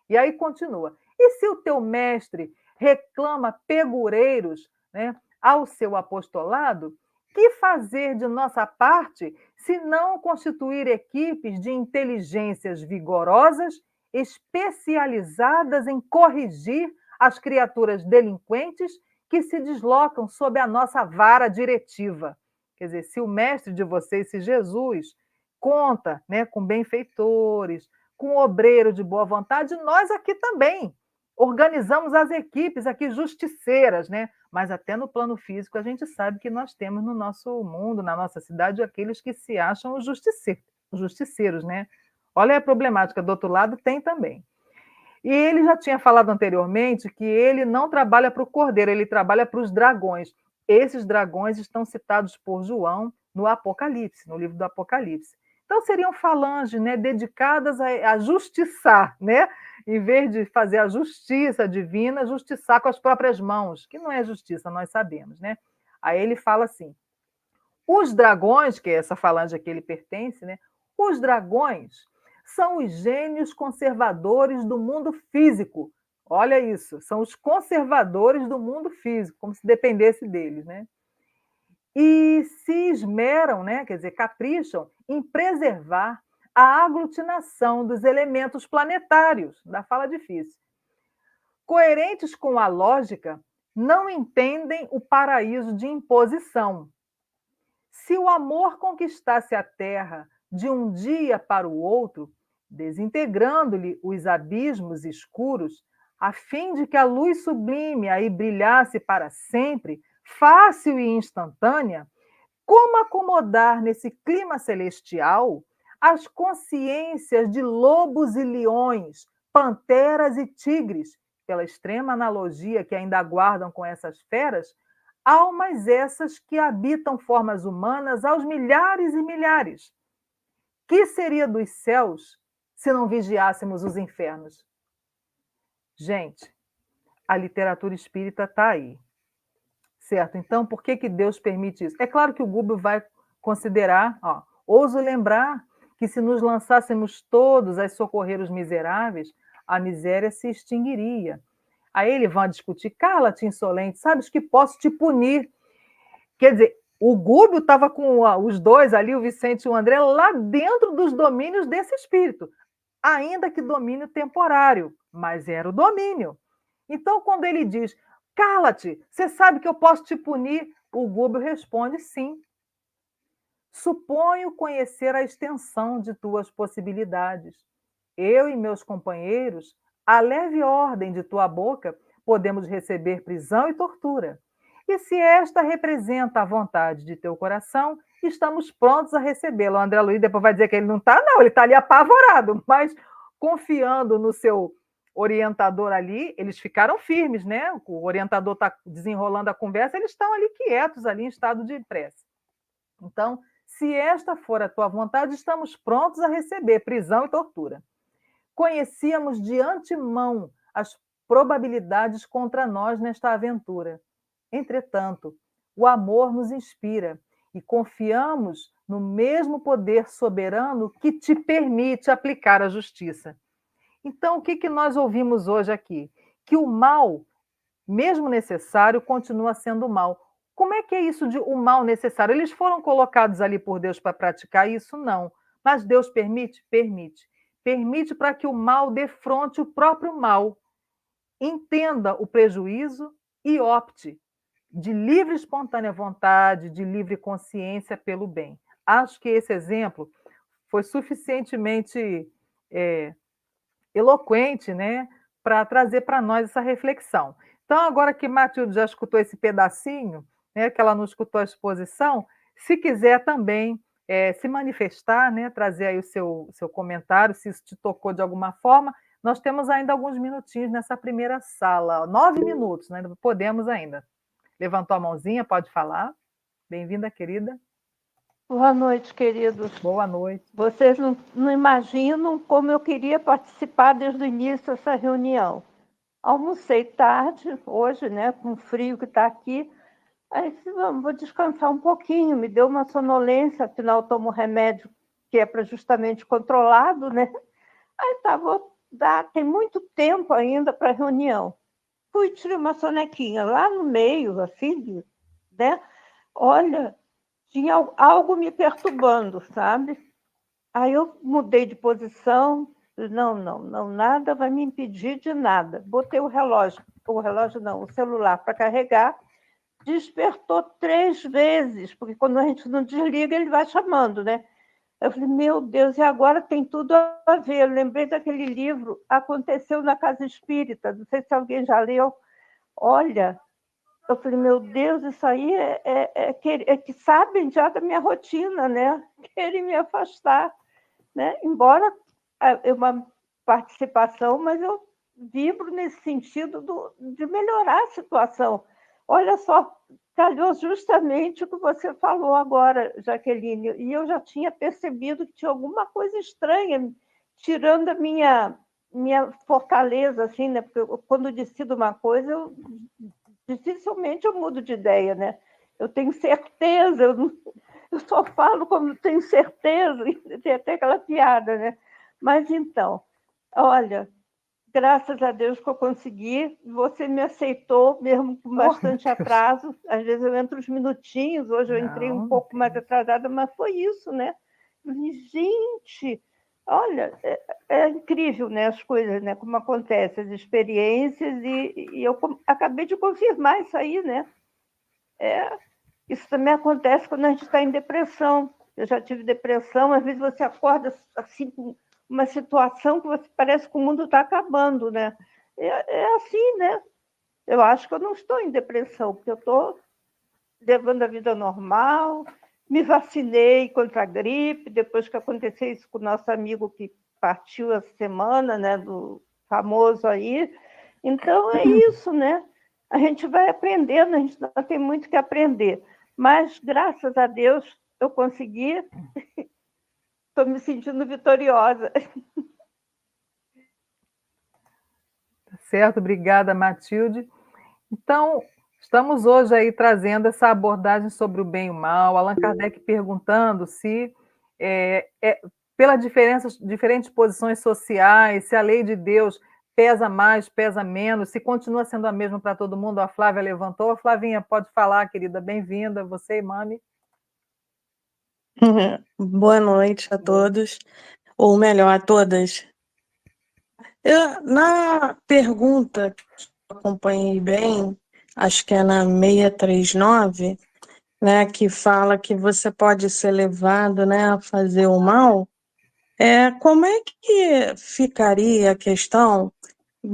E aí continua. E se o teu mestre reclama pegureiros, né, ao seu apostolado, que fazer de nossa parte se não constituir equipes de inteligências vigorosas, especializadas em corrigir as criaturas delinquentes que se deslocam sob a nossa vara diretiva? Quer dizer, se o mestre de vocês, se Jesus, conta, né, com benfeitores, com obreiro de boa vontade, nós aqui também organizamos as equipes aqui justiceiras, né? Mas até no plano físico a gente sabe que nós temos no nosso mundo, na nossa cidade, aqueles que se acham os justiceiros, né? Olha a problemática, do outro lado tem também. E ele já tinha falado anteriormente que ele não trabalha para o cordeiro, ele trabalha para os dragões. Esses dragões estão citados por João no Apocalipse, no livro do Apocalipse. Então seriam falanges, né, dedicadas a justiçar, né? Em vez de fazer a justiça divina, justiçar com as próprias mãos, que não é justiça, nós sabemos, né? Aí ele fala assim: os dragões, que é essa falange a que ele pertence, né? Os dragões são os gênios conservadores do mundo físico. Olha isso, são os conservadores do mundo físico, como se dependesse deles, né? e se esmeram, né, quer dizer, capricham em preservar a aglutinação dos elementos planetários, da fala difícil. Coerentes com a lógica, não entendem o paraíso de imposição. Se o amor conquistasse a terra de um dia para o outro, desintegrando-lhe os abismos escuros, a fim de que a luz sublime aí brilhasse para sempre, fácil e instantânea, como acomodar nesse clima celestial as consciências de lobos e leões, panteras e tigres, pela extrema analogia que ainda aguardam com essas feras, almas essas que habitam formas humanas aos milhares e milhares? Que seria dos céus se não vigiássemos os infernos? Gente, a literatura espírita está aí. Certo? Então, por que Deus permite isso? É claro que o Gubbio vai considerar, ouso lembrar que se nos lançássemos todos a socorrer os miseráveis, a miséria se extinguiria. Aí eles vão discutir, cala-te, insolente, sabes que posso te punir. Quer dizer, o Gubbio estava com os dois ali, o Vicente e o André, lá dentro dos domínios desse espírito, ainda que domínio temporário, mas era o domínio. Então, quando ele diz, cala-te, você sabe que eu posso te punir? O Gubbio responde, sim. Suponho conhecer a extensão de tuas possibilidades. Eu e meus companheiros, à leve ordem de tua boca, podemos receber prisão e tortura. E se esta representa a vontade de teu coração, estamos prontos a recebê-la. O André Luiz depois vai dizer que ele não está, não, ele está ali apavorado, mas confiando no seu orientador ali, eles ficaram firmes, né? O orientador está desenrolando a conversa, eles estão ali quietos, ali em estado de prece. Então, se esta for a tua vontade, estamos prontos a receber prisão e tortura. Conhecíamos de antemão as probabilidades contra nós nesta aventura. Entretanto, o amor nos inspira e confiamos no mesmo poder soberano que te permite aplicar a justiça. Então, o que nós ouvimos hoje aqui? Que o mal, mesmo necessário, continua sendo mal. Como é que é isso de o mal necessário? Eles foram colocados ali por Deus para praticar isso? Não. Mas Deus permite? Permite. Permite para que o mal defronte o próprio mal, entenda o prejuízo e opte de livre e espontânea vontade, de livre consciência pelo bem. Acho que esse exemplo foi suficientemente eloquente, né, para trazer para nós essa reflexão. Então, agora que Matilde já escutou esse pedacinho, né, que ela não escutou a exposição, se quiser também se manifestar, né, trazer aí o seu comentário, se isso te tocou de alguma forma, nós temos ainda alguns minutinhos nessa primeira sala, 9 minutos, né, podemos ainda. Levantou a mãozinha, pode falar. Bem-vinda, querida. Boa noite, queridos. Boa noite. Vocês não imaginam como eu queria participar desde o início dessa reunião. Almocei tarde, hoje, né, com o frio que está aqui. Aí disse, vou descansar um pouquinho. Me deu uma sonolência, afinal tomo remédio que é para justamente controlado, né? Aí tá, tem muito tempo ainda para a reunião. Fui tirar uma sonequinha lá no meio, assim, né? Olha, tinha algo me perturbando, sabe? Aí eu mudei de posição, não, nada vai me impedir de nada. Botei o relógio não, o celular para carregar, despertou 3 vezes, porque quando a gente não desliga, ele vai chamando, né? Eu falei, meu Deus, e agora tem tudo a ver. Eu lembrei daquele livro, Aconteceu na Casa Espírita, não sei se alguém já leu. Olha, eu falei, meu Deus, isso aí é que sabem já da minha rotina, né? Querem me afastar, né? Embora é uma participação, mas eu vibro nesse sentido de melhorar a situação. Olha só, calhou justamente o que você falou agora, Jaqueline, e eu já tinha percebido que tinha alguma coisa estranha, tirando a minha fortaleza, assim, né? Porque quando eu decido uma coisa, dificilmente eu mudo de ideia, né? Eu tenho certeza, eu só falo como tenho certeza, e tem até aquela piada, né? Mas então, olha, graças a Deus que eu consegui. Você me aceitou, mesmo com bastante atraso. Às vezes eu entro uns minutinhos, hoje eu entrei um pouco mais atrasada, mas foi isso, né? Gente, olha, é incrível, né, as coisas, né, como acontecem, as experiências, e eu acabei de confirmar isso aí, né? Isso também acontece quando a gente está em depressão. Eu já tive depressão, às vezes você acorda assim com uma situação que você parece que o mundo está acabando, né? É assim, né? Eu acho que eu não estou em depressão, porque eu estou levando a vida normal, me vacinei contra a gripe, depois que aconteceu isso com o nosso amigo que partiu essa semana, né, do famoso aí. Então, é isso, né? A gente vai aprendendo, a gente ainda tem muito que aprender. Mas, graças a Deus, eu consegui. Estou me sentindo vitoriosa. Certo, obrigada, Matilde. Então, estamos hoje aí trazendo essa abordagem sobre o bem e o mal. Allan Kardec perguntando se, pela diferentes posições sociais, se a lei de Deus pesa mais, pesa menos, se continua sendo a mesma para todo mundo. A Flávia levantou. A Flavinha, pode falar, querida, bem-vinda, você e Mami. Boa noite a todos, ou melhor, a todas. Na pergunta que eu acompanhei bem, acho que é na 639, né, que fala que você pode ser levado, né, a fazer o mal, como é que ficaria a questão,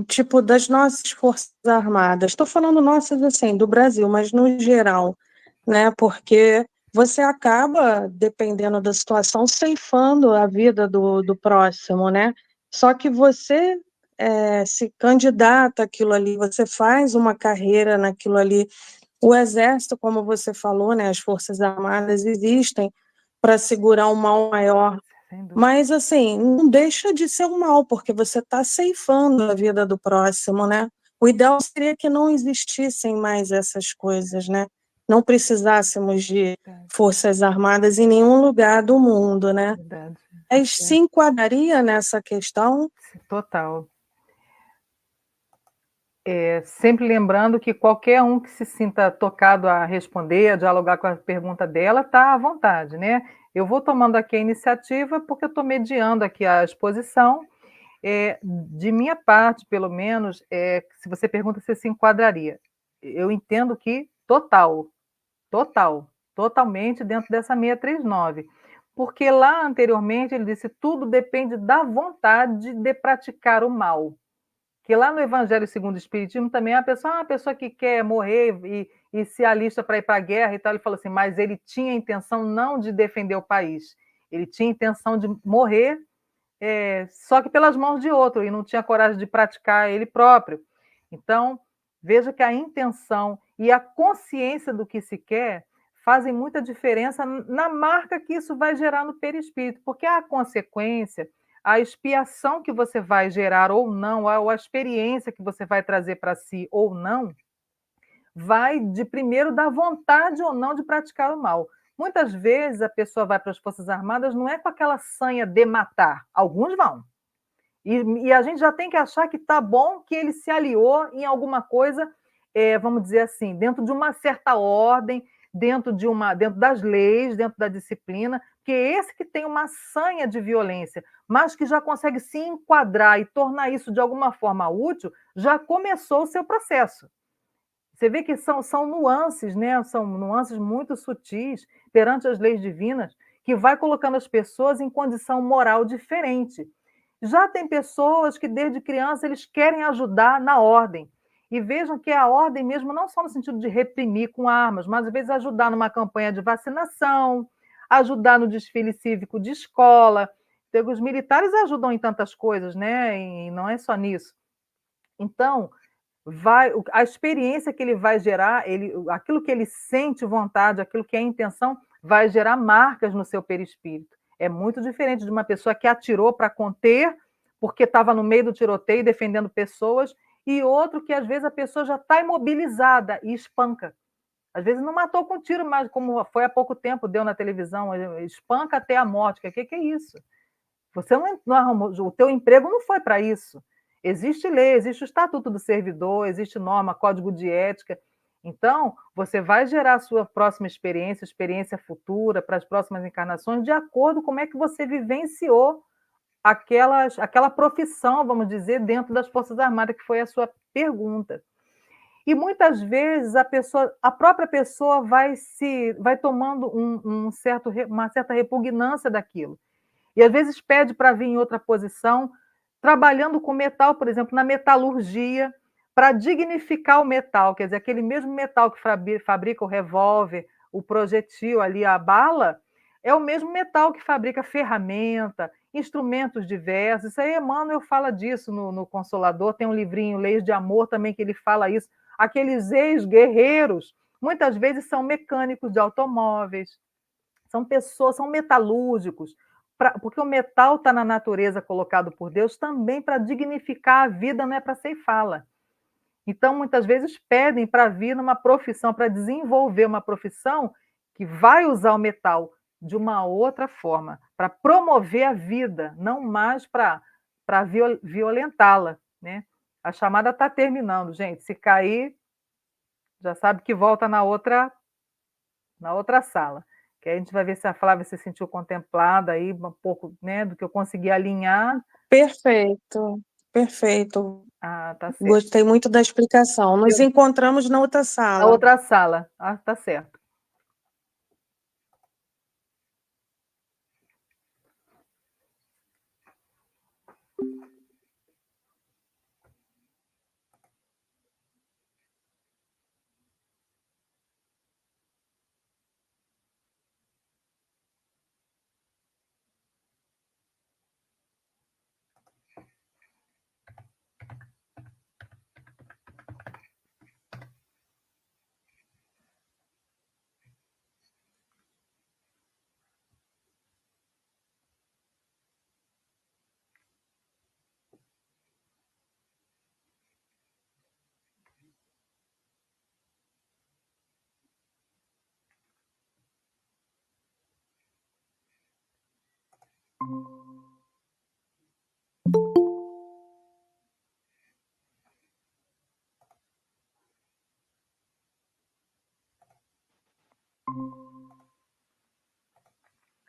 tipo, das nossas Forças Armadas? Estou falando nossas, assim, do Brasil, mas no geral, né, porque você acaba, dependendo da situação, ceifando a vida do próximo, né? Só que você se candidata àquilo ali, você faz uma carreira naquilo ali. O Exército, como você falou, né, as Forças Armadas existem para segurar um mal maior, mas, assim, não deixa de ser um mal, porque você está ceifando a vida do próximo, né? O ideal seria que não existissem mais essas coisas, né? Não precisássemos de Forças Armadas em nenhum lugar do mundo, né? Verdade. Mas se enquadraria nessa questão? Total. Sempre lembrando que qualquer um que se sinta tocado a responder, a dialogar com a pergunta dela, está à vontade, né? Eu vou tomando aqui a iniciativa porque eu estou mediando aqui a exposição. De minha parte, pelo menos, se você pergunta se enquadraria, eu entendo que totalmente dentro dessa 639. Porque lá anteriormente ele disse tudo depende da vontade de praticar o mal. Que lá no Evangelho segundo o Espiritismo também a pessoa que quer morrer e se alista para ir para a guerra e tal, ele falou assim, mas ele tinha a intenção não de defender o país, ele tinha a intenção de morrer, só que pelas mãos de outro, e não tinha coragem de praticar ele próprio. Então, veja que a intenção e a consciência do que se quer fazem muita diferença na marca que isso vai gerar no perispírito, porque a consequência, a expiação que você vai gerar ou não, ou a experiência que você vai trazer para si ou não, vai de primeiro da vontade ou não de praticar o mal. Muitas vezes a pessoa vai para as Forças Armadas não é com aquela sanha de matar, alguns vão. E a gente já tem que achar que está bom que ele se aliou em alguma coisa, vamos dizer assim, dentro de uma certa ordem, dentro das leis, dentro da disciplina, que é esse que tem uma sanha de violência, mas que já consegue se enquadrar e tornar isso de alguma forma útil, já começou o seu processo. Você vê que são nuances, né? São nuances muito sutis perante as leis divinas, que vai colocando as pessoas em condição moral diferente. Já tem pessoas que, desde criança, eles querem ajudar na ordem. E vejam que a ordem mesmo, não só no sentido de reprimir com armas, mas às vezes ajudar numa campanha de vacinação, ajudar no desfile cívico de escola. Os militares ajudam em tantas coisas, né? E não é só nisso. Então, a experiência que ele vai gerar, aquilo que ele sente vontade, aquilo que é a intenção, vai gerar marcas no seu perispírito. É muito diferente de uma pessoa que atirou para conter, porque estava no meio do tiroteio defendendo pessoas, e outro que às vezes a pessoa já está imobilizada e espanca. Às vezes não matou com tiro, mas como foi há pouco tempo, deu na televisão, espanca até a morte. O que é isso? Você não arrumou, o teu emprego não foi para isso. Existe lei, existe o Estatuto do Servidor, existe norma, código de ética. Então, você vai gerar a sua próxima experiência futura, para as próximas encarnações, de acordo com como é que você vivenciou aquela profissão, vamos dizer, dentro das Forças Armadas, que foi a sua pergunta. E muitas vezes a própria pessoa vai tomando uma certa repugnância daquilo. E às vezes pede para vir em outra posição, trabalhando com metal, por exemplo, na metalurgia, para dignificar o metal, quer dizer, aquele mesmo metal que fabrica o revólver, o projetil ali, a bala, é o mesmo metal que fabrica ferramenta, instrumentos diversos. Isso aí, Emmanuel fala disso no Consolador, tem um livrinho, Leis de Amor, também, que ele fala isso. Aqueles ex-guerreiros, muitas vezes são mecânicos de automóveis, são pessoas, são metalúrgicos, porque o metal está na natureza colocado por Deus também para dignificar a vida, não é para ceifá-la. Então, muitas vezes pedem para vir numa profissão, para desenvolver uma profissão que vai usar o metal de uma outra forma, para promover a vida, não mais para violentá-la, né? A chamada está terminando, gente. Se cair, já sabe que volta na outra sala. Que aí a gente vai ver se a Flávia se sentiu contemplada aí, um pouco, né, do que eu consegui alinhar. Perfeito, perfeito. Ah, tá certo. Gostei muito da explicação. Nos encontramos na outra Na sala. outra sala. Ah, tá certo.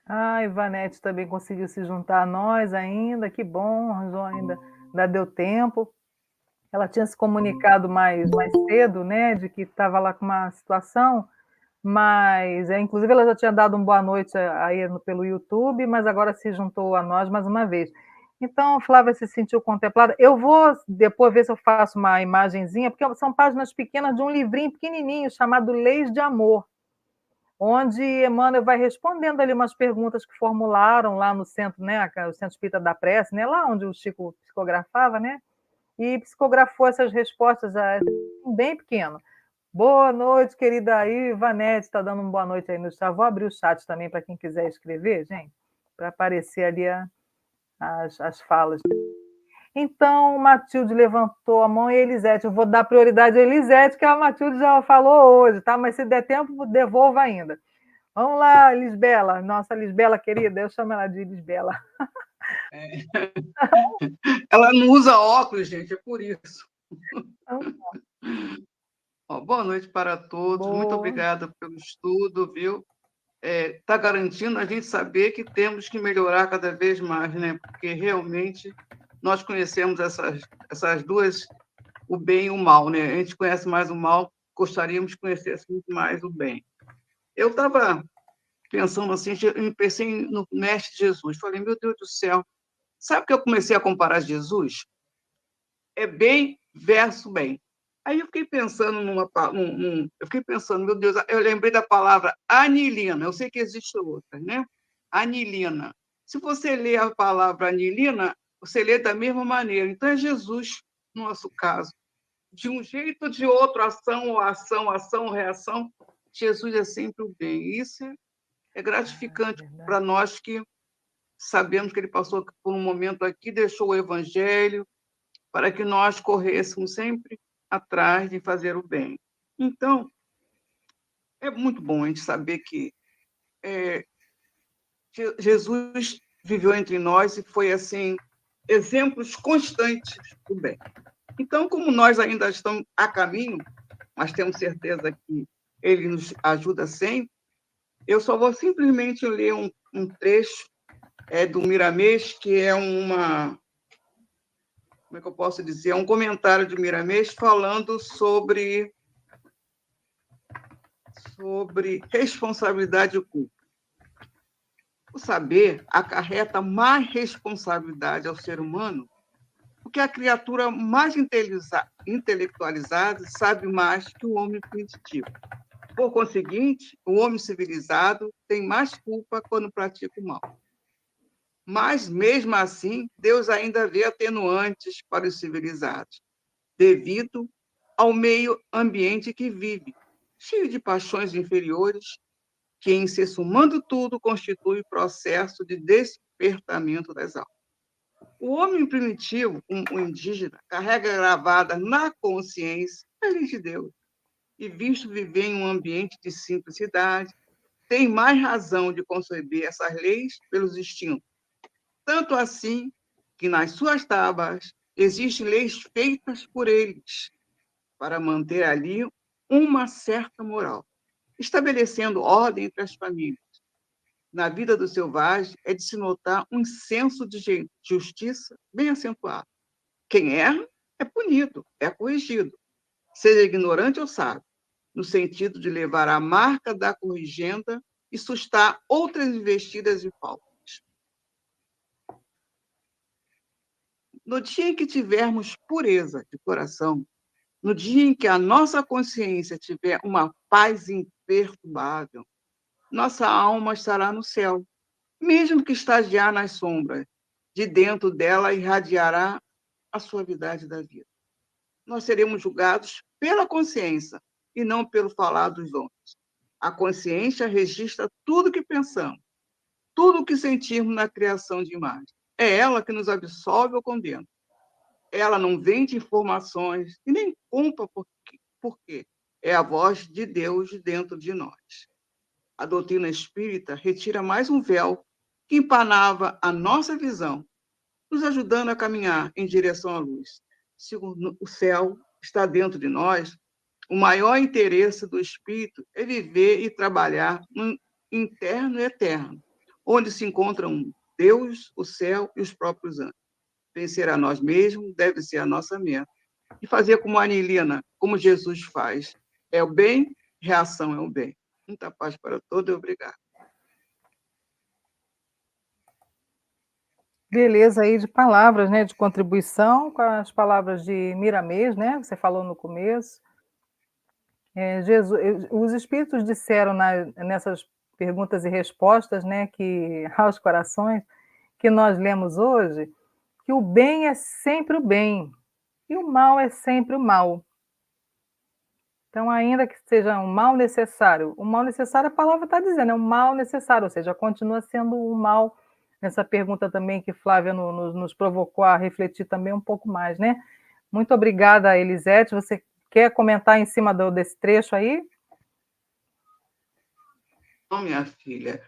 Ah, Ivanete também conseguiu se juntar a nós ainda, que bom, arranjou ainda deu tempo. Ela tinha se comunicado mais cedo, né, de que estava lá com uma situação, mas, inclusive, ela já tinha dado uma boa noite aí pelo YouTube, mas agora se juntou a nós mais uma vez. Então, Flávia se sentiu contemplada. Eu vou depois ver se eu faço uma imagenzinha, porque são páginas pequenas de um livrinho pequenininho chamado Leis de Amor, onde Emmanuel vai respondendo ali umas perguntas que formularam lá no centro, né, o Centro Espírita da Prece, né, lá onde o Chico psicografava, né, e psicografou essas respostas bem pequeno. Boa noite, querida aí, Ivanete está dando uma boa noite aí no chat. Vou abrir o chat também para quem quiser escrever, gente, para aparecer ali as falas. Então, Matilde levantou a mão e Elisete. Eu vou dar prioridade a Elisete, que a Matilde já falou hoje, tá? Mas se der tempo, devolva ainda. Vamos lá, Lisbela. Nossa, Lisbela querida, eu chamo ela de Lisbela. É. Ela não usa óculos, gente, é por isso. Boa noite para todos. Boa. Muito obrigada pelo estudo, viu? Está garantindo a gente saber que temos que melhorar cada vez mais, né? Porque realmente nós conhecemos essas duas, o bem e o mal, né? A gente conhece mais o mal, gostaríamos de conhecer assim, mais o bem. Eu estava pensando assim, eu pensei no Mestre Jesus, falei, meu Deus do céu, sabe que eu comecei a comparar Jesus? É bem versus bem. Aí eu fiquei pensando eu fiquei pensando, meu Deus, eu lembrei da palavra anilina, eu sei que existe outra, né? Anilina. Se você lê a palavra anilina, você lê da mesma maneira. Então é Jesus, no nosso caso. De um jeito ou de outro, ação, reação, Jesus é sempre o bem. Isso é gratificante para nós que sabemos que ele passou por um momento aqui, deixou o evangelho, para que nós corrêssemos sempre atrás de fazer o bem. Então, é muito bom a gente saber que Jesus viveu entre nós e foi assim exemplos constantes do bem. Então, como nós ainda estamos a caminho, mas temos certeza que ele nos ajuda sempre, eu só vou simplesmente ler um trecho do Miramês, que é como é que eu posso dizer? É um comentário de Miramês falando sobre responsabilidade e culpa. O saber acarreta mais responsabilidade ao ser humano, porque a criatura mais intelectualizada sabe mais que o homem primitivo. Por conseguinte, o homem civilizado tem mais culpa quando pratica o mal. Mas, mesmo assim, Deus ainda vê atenuantes para os civilizados, devido ao meio ambiente que vive, cheio de paixões inferiores, que, em se somando tudo, constitui processo de despertamento das almas. O homem primitivo, o indígena, carrega gravada na consciência a lei de Deus, e, visto viver em um ambiente de simplicidade, tem mais razão de conceber essas leis pelos instintos. Tanto assim que nas suas tábuas existem leis feitas por eles para manter ali uma certa moral, estabelecendo ordem entre as famílias. Na vida do selvagem é de se notar um senso de justiça bem acentuado. Quem erra é punido, é corrigido, seja ignorante ou sábio, no sentido de levar a marca da corrigenda e sustar outras investidas e faltas. No dia em que tivermos pureza de coração, no dia em que a nossa consciência tiver uma paz imperturbável, nossa alma estará no céu, mesmo que estagiar nas sombras. De dentro dela irradiará a suavidade da vida. Nós seremos julgados pela consciência e não pelo falar dos homens. A consciência registra tudo o que pensamos, tudo o que sentimos na criação de imagem. É ela que nos absolve ou condena. Ela não vende informações e nem culpa porque é a voz de Deus dentro de nós. A doutrina espírita retira mais um véu que empanava a nossa visão, nos ajudando a caminhar em direção à luz. Se o céu está dentro de nós, o maior interesse do espírito é viver e trabalhar no interno e eterno, onde se encontram Deus, o céu e os próprios anjos. Vencer a nós mesmos deve ser a nossa meta. E fazer como a Anilina, como Jesus faz. É o bem, reação é o bem. Muita paz para todos e obrigado. Beleza aí de palavras, né, de contribuição com as palavras de Miramês, né, que você falou no começo. Os espíritos disseram nessas perguntas e respostas, né, que aos corações que nós lemos hoje, que o bem é sempre o bem e o mal é sempre o mal. Então, ainda que seja um mal necessário, a palavra está dizendo, é um mal necessário, ou seja, continua sendo um mal. Nessa pergunta também que Flávia nos provocou a refletir também um pouco mais, né? Muito obrigada, Elisete. Você quer comentar em cima desse trecho aí? Não, minha filha.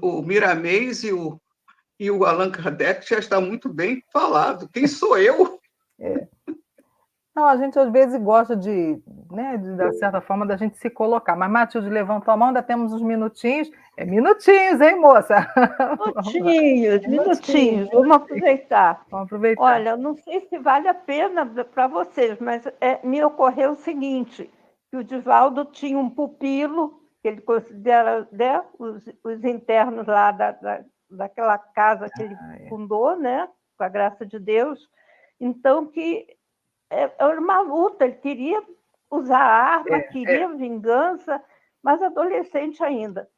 O Miramês e o Allan Kardec já está muito bem falado. Quem sou eu? Não, a gente às vezes gosta né, de certa forma, da gente se colocar. Mas Matilde levantou a mão, ainda temos uns minutinhos. É minutinhos, hein, moça? Minutinhos. Vamos aproveitar. Vamos aproveitar. Olha, não sei se vale a pena para vocês, mas me ocorreu o seguinte, que o Divaldo tinha um pupilo, que ele considera, né, os internos lá daquela casa que ele fundou, né, com a graça de Deus. Então, que era uma luta, ele queria usar arma, queria vingança, mas adolescente ainda.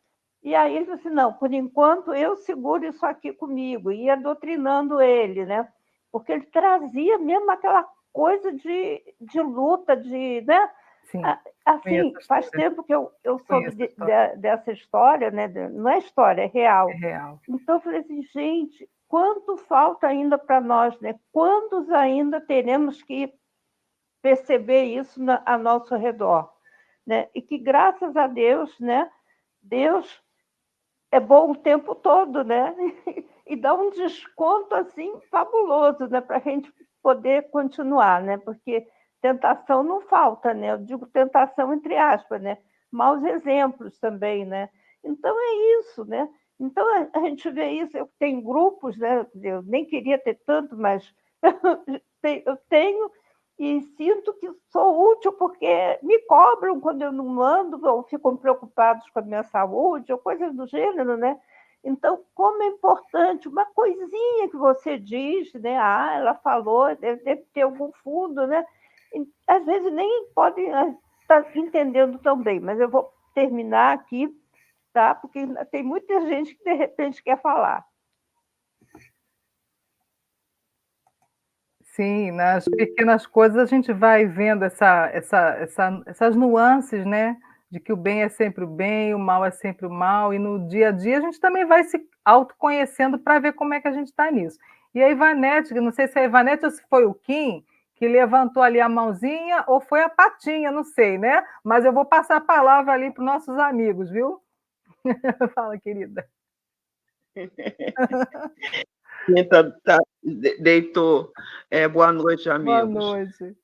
E aí ele disse, não, por enquanto eu seguro isso aqui comigo, e ia doutrinando ele, né? Porque ele trazia mesmo aquela coisa de luta, né? Sim, assim, faz tempo que eu soube dessa história, né? Não é história, é real. É real. Então eu falei assim, gente, quanto falta ainda para nós, né? Quantos ainda teremos que perceber isso a nosso redor, né? E que graças a Deus, né? Deus é bom o tempo todo, né? e dá um desconto assim fabuloso, né, para a gente poder continuar, né? Porque tentação não falta, né? Eu digo tentação entre aspas, né? Maus exemplos também, né? Então é isso, né? Então a gente vê isso. Eu tenho grupos, né? Eu nem queria ter tanto, mas eu tenho e sinto que sou útil porque me cobram quando eu não ando ou ficam preocupados com a minha saúde ou coisas do gênero, né? Então, como é importante, uma coisinha que você diz, né? Ah, ela falou, deve ter algum fundo, né? E, às vezes nem podem estar entendendo tão bem, mas eu vou terminar aqui, tá? Porque tem muita gente que de repente quer falar. Sim, nas pequenas coisas a gente vai vendo essas nuances, né? De que o bem é sempre o bem, o mal é sempre o mal, e no dia a dia a gente também vai se autoconhecendo para ver como é que a gente está nisso. E a Ivanete, não sei se é a Ivanete ou se foi o Kim, que levantou ali a mãozinha, ou foi a patinha, não sei, né? Mas eu vou passar a palavra ali para os nossos amigos, viu? Fala, querida. Deitou. Boa noite, Boa amigos. noite.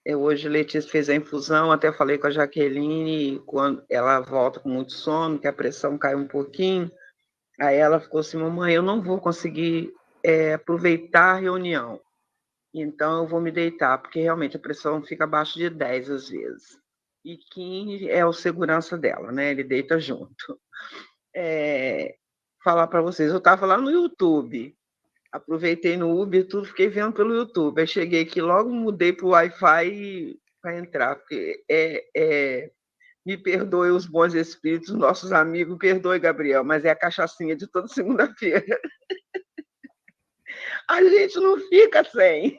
Hoje Letícia fez a infusão, até falei com a Jaqueline, quando ela volta com muito sono, que a pressão cai um pouquinho. Aí ela ficou assim, mamãe, eu não vou conseguir aproveitar a reunião, então eu vou me deitar, porque realmente a pressão fica abaixo de 10 às vezes. E Kim é o segurança dela, né? Ele deita junto. Falar para vocês, eu estava lá no YouTube, aproveitei no Uber e tudo, fiquei vendo pelo YouTube. Aí cheguei aqui, logo mudei para o Wi-Fi para entrar, porque me perdoe os bons espíritos, nossos amigos, perdoe, Gabriel, mas é a cachaçinha de toda segunda-feira. A gente não fica sem.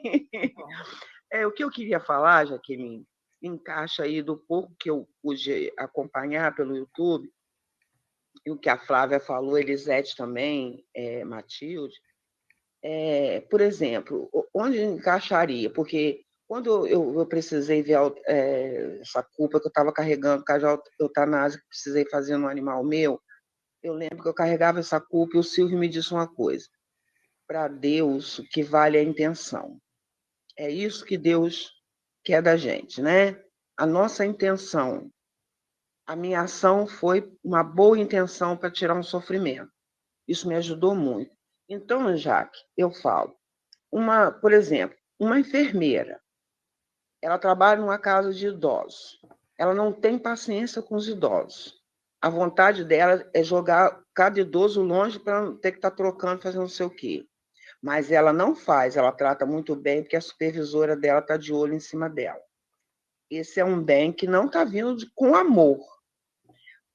O que eu queria falar, Jaqueline, encaixa aí do pouco que eu pude acompanhar pelo YouTube, e o que a Flávia falou, Elisete também, Matilde, por exemplo, onde encaixaria? Porque quando eu precisei ver essa culpa que eu estava carregando, por causa da eutanásia que precisei fazer no animal meu, eu lembro que eu carregava essa culpa e o Silvio me disse uma coisa: para Deus, o que vale é a intenção. É isso que Deus quer da gente, né? A nossa intenção. A minha ação foi uma boa intenção para tirar um sofrimento. Isso me ajudou muito. Então, Jaque, eu falo, por exemplo, uma enfermeira, ela trabalha numa casa de idosos, ela não tem paciência com os idosos. A vontade dela é jogar cada idoso longe para não ter que estar trocando, fazendo não sei o quê. Mas ela não faz, ela trata muito bem, porque a supervisora dela está de olho em cima dela. Esse é um bem que não está vindo com amor.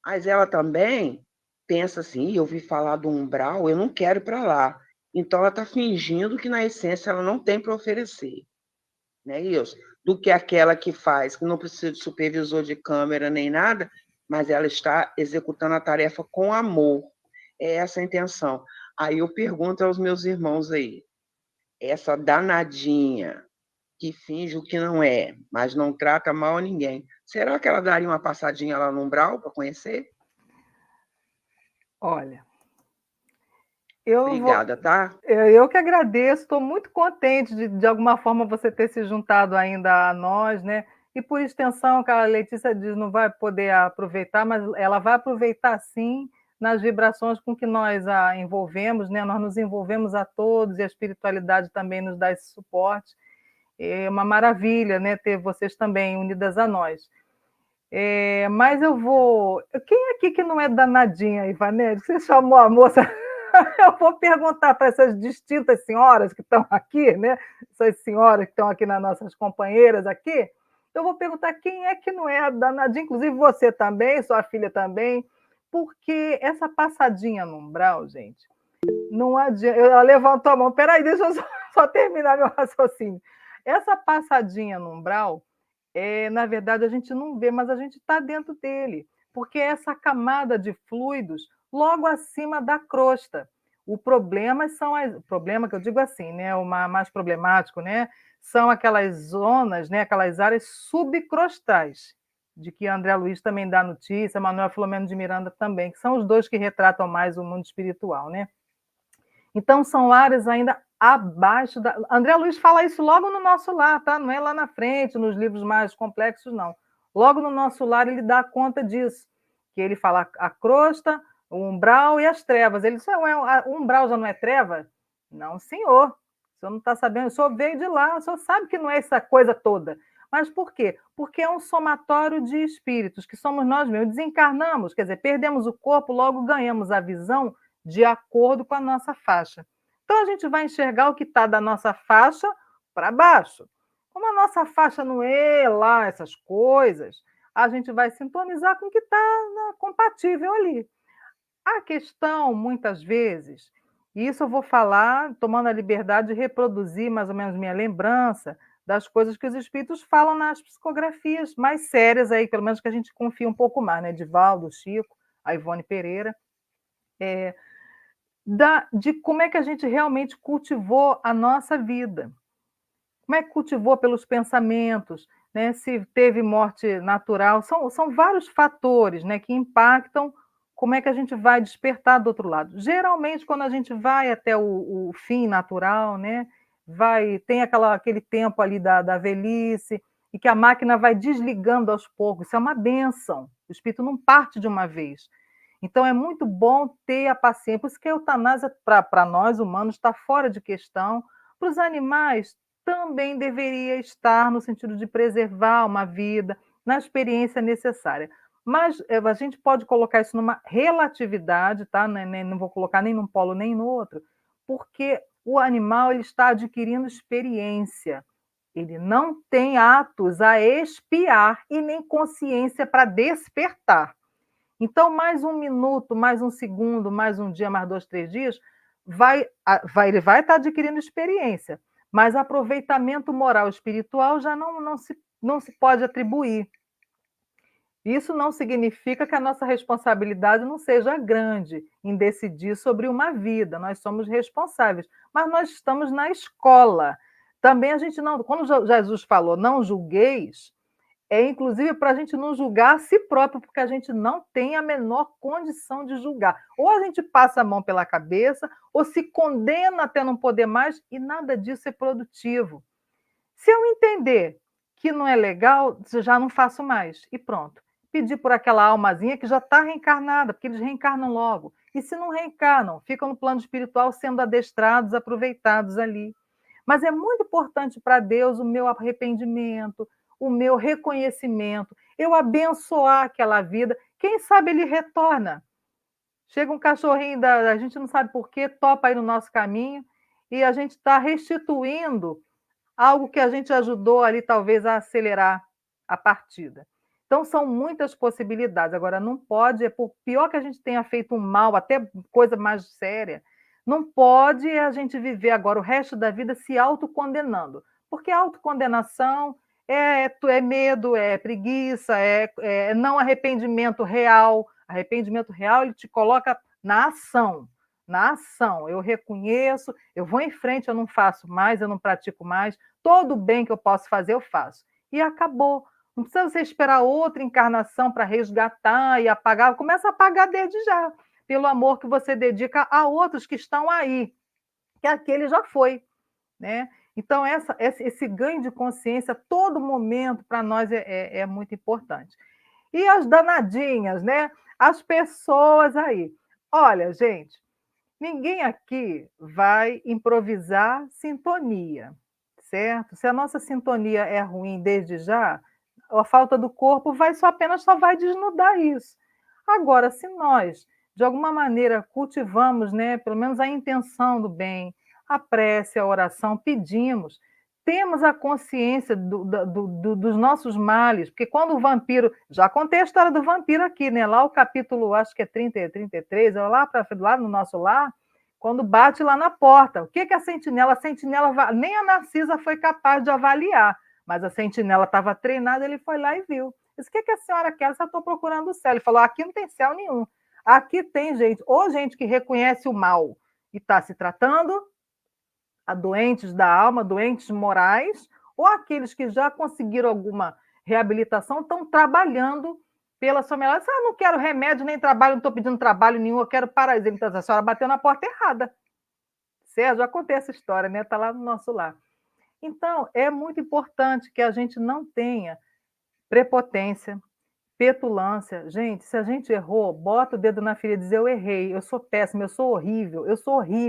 Mas ela também pensa assim, eu ouvi falar do umbral, eu não quero ir para lá. Então, ela está fingindo que, na essência, ela não tem para oferecer. Não é isso? Do que aquela que faz, que não precisa de supervisor de câmera nem nada, mas ela está executando a tarefa com amor. É essa a intenção. Aí eu pergunto aos meus irmãos aí, essa danadinha que finge o que não é, mas não trata mal a ninguém, será que ela daria uma passadinha lá no umbral para conhecer? Olha, Obrigada, tá? Eu que agradeço, estou muito contente de alguma forma você ter se juntado ainda a nós, né? E por extensão, que a Letícia diz, não vai poder aproveitar, mas ela vai aproveitar sim nas vibrações com que nós a envolvemos, né? Nós nos envolvemos a todos e a espiritualidade também nos dá esse suporte. É uma maravilha, né? Ter vocês também unidas a nós. Mas eu vou. Quem aqui que não é danadinha, Ivanete? Você chamou a moça. Eu vou perguntar para essas distintas senhoras que estão aqui, né? Essas senhoras que estão aqui nas nossas companheiras aqui. Eu vou perguntar quem é que não é a danadinha, inclusive você também, sua filha também, porque essa passadinha no umbral, gente, não adianta. Ela levantou a mão, peraí, deixa eu só terminar meu raciocínio. Essa passadinha no umbral, na verdade, a gente não vê, mas a gente está dentro dele, porque é essa camada de fluidos logo acima da crosta. O problema que eu digo assim, né, o mais problemático, né, são aquelas zonas, né, aquelas áreas subcrostais, de que André Luiz também dá notícia, Manuel Filomeno de Miranda também, que são os dois que retratam mais o mundo espiritual, né? Então, são áreas ainda abaixo da... André Luiz fala isso logo no nosso lar, tá? Não é lá na frente, nos livros mais complexos, não. Logo no nosso lar, ele dá conta disso, que ele fala a crosta, o umbral e as trevas. Ele diz, o umbral já não é treva? Não, senhor. O senhor não está sabendo, o senhor veio de lá, o senhor sabe que não é essa coisa toda. Mas por quê? Porque é um somatório de espíritos, que somos nós mesmos. Desencarnamos, quer dizer, perdemos o corpo, logo ganhamos a visão de acordo com a nossa faixa. Então, a gente vai enxergar o que está da nossa faixa para baixo. Como a nossa faixa não é lá essas coisas, a gente vai sintonizar com o que está compatível ali. A questão, muitas vezes, e isso eu vou falar tomando a liberdade de reproduzir mais ou menos minha lembrança das coisas que os espíritos falam nas psicografias mais sérias aí, pelo menos que a gente confia um pouco mais, né? Divaldo, Chico, a Ivone Pereira, de como é que a gente realmente cultivou a nossa vida. Como é que cultivou pelos pensamentos, né? Se teve morte natural. São vários fatores, né, que impactam como é que a gente vai despertar do outro lado. Geralmente, quando a gente vai até o fim natural, né, tem aquele tempo ali da velhice, e que a máquina vai desligando aos poucos. Isso é uma bênção. O espírito não parte de uma vez. Então, é muito bom ter a paciência. Por isso que a eutanásia, para nós humanos, está fora de questão. Para os animais, também deveria estar no sentido de preservar uma vida, na experiência necessária. Mas a gente pode colocar isso numa relatividade, tá? Não vou colocar nem num polo nem no outro, porque o animal ele está adquirindo experiência. Ele não tem atos a expiar e nem consciência para despertar. Então, mais um minuto, mais um segundo, mais um dia, mais 2, 3 dias, ele vai estar adquirindo experiência, mas aproveitamento moral e espiritual já não se pode atribuir. Isso não significa que a nossa responsabilidade não seja grande em decidir sobre uma vida, nós somos responsáveis, mas nós estamos na escola. Também a gente não, quando Jesus falou, não julgueis, inclusive para a gente não julgar a si próprio, porque a gente não tem a menor condição de julgar. Ou a gente passa a mão pela cabeça, ou se condena até não poder mais, e nada disso é produtivo. Se eu entender que não é legal, já não faço mais, e pronto. Pedir por aquela almazinha que já está reencarnada, porque eles reencarnam logo. E se não reencarnam, ficam no plano espiritual sendo adestrados, aproveitados ali. Mas é muito importante para Deus o meu arrependimento, o meu reconhecimento, eu abençoar aquela vida. Quem sabe ele retorna. Chega um cachorrinho, a gente não sabe por quê, topa aí no nosso caminho, e a gente está restituindo algo que a gente ajudou ali, talvez, a acelerar a partida. Então, são muitas possibilidades. Agora, não pode, por pior que a gente tenha feito um mal, até coisa mais séria, não pode a gente viver agora o resto da vida se autocondenando. Porque a autocondenação é medo, é preguiça, é não arrependimento real. Arrependimento real, ele te coloca na ação. Na ação, eu reconheço, eu vou em frente, eu não faço mais, eu não pratico mais, todo o bem que eu posso fazer, eu faço. E acabou. Não precisa você esperar outra encarnação para resgatar e apagar. Começa a apagar desde já, pelo amor que você dedica a outros que estão aí, que aquele já foi, né? Então, esse ganho de consciência, todo momento, para nós é muito importante. E as danadinhas, né? As pessoas aí. Olha, gente, ninguém aqui vai improvisar sintonia, certo? Se a nossa sintonia é ruim desde já, a falta do corpo apenas vai desnudar isso. Agora, se nós, de alguma maneira, cultivamos, né, pelo menos a intenção do bem, a prece, a oração, pedimos, temos a consciência dos nossos males, porque quando o vampiro... Já contei a história do vampiro aqui, né? Lá o capítulo, acho que é 30, 33, lá no nosso lar, quando bate lá na porta. O que é a sentinela? A sentinela, nem a Narcisa foi capaz de avaliar, mas a sentinela estava treinada, ele foi lá e viu. Disse, o que a senhora quer? Eu só estou procurando o céu. Ele falou, aqui não tem céu nenhum. Aqui tem gente, ou gente que reconhece o mal e está se tratando, a doentes da alma, doentes morais, ou aqueles que já conseguiram alguma reabilitação, estão trabalhando pela sua melhora. Não quero remédio nem trabalho, não estou pedindo trabalho nenhum, eu quero paralisia. Então, a senhora bateu na porta errada. Sérgio, acontece essa história, né? Está lá no nosso lar. Então, é muito importante que a gente não tenha prepotência, petulância. Gente, se a gente errou, bota o dedo na ferida e diz, eu errei, eu sou péssimo, eu sou horrível,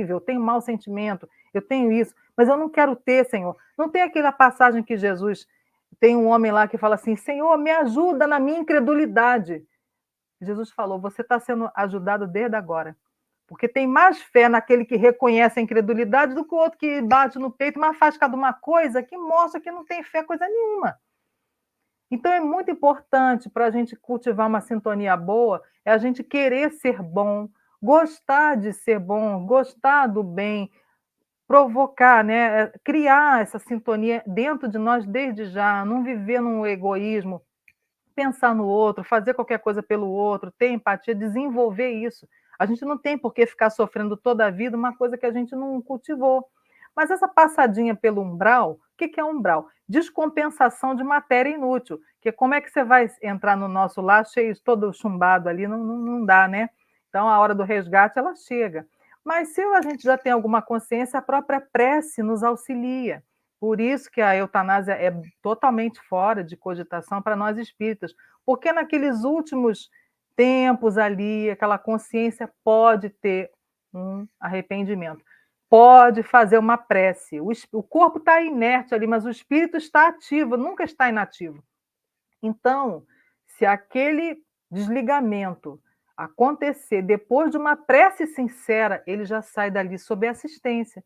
eu tenho mau sentimento, eu tenho isso, mas eu não quero ter, Senhor. Não tem aquela passagem que Jesus, tem um homem lá que fala assim, Senhor, me ajuda na minha incredulidade. Jesus falou, você está sendo ajudado desde agora. Porque tem mais fé naquele que reconhece a incredulidade do que o outro que bate no peito, mas faz cada uma coisa que mostra que não tem fé coisa nenhuma. Então é muito importante para a gente cultivar uma sintonia boa, é a gente querer ser bom, gostar de ser bom, gostar do bem, provocar, né? Criar essa sintonia dentro de nós desde já, não viver num egoísmo, pensar no outro, fazer qualquer coisa pelo outro, ter empatia, desenvolver isso. A gente não tem por que ficar sofrendo toda a vida uma coisa que a gente não cultivou. Mas essa passadinha pelo umbral, o que é umbral? Descompensação de matéria inútil. Que como é que você vai entrar no nosso lar cheio, todo chumbado ali? Não dá, né? Então, a hora do resgate, ela chega. Mas se a gente já tem alguma consciência, a própria prece nos auxilia. Por isso que a eutanásia é totalmente fora de cogitação para nós espíritas, porque naqueles últimos tempos ali, aquela consciência pode ter um arrependimento, pode fazer uma prece. O corpo está inerte ali, mas o espírito está ativo, nunca está inativo. Então, se aquele desligamento acontecer depois de uma prece sincera, ele já sai dali sob assistência.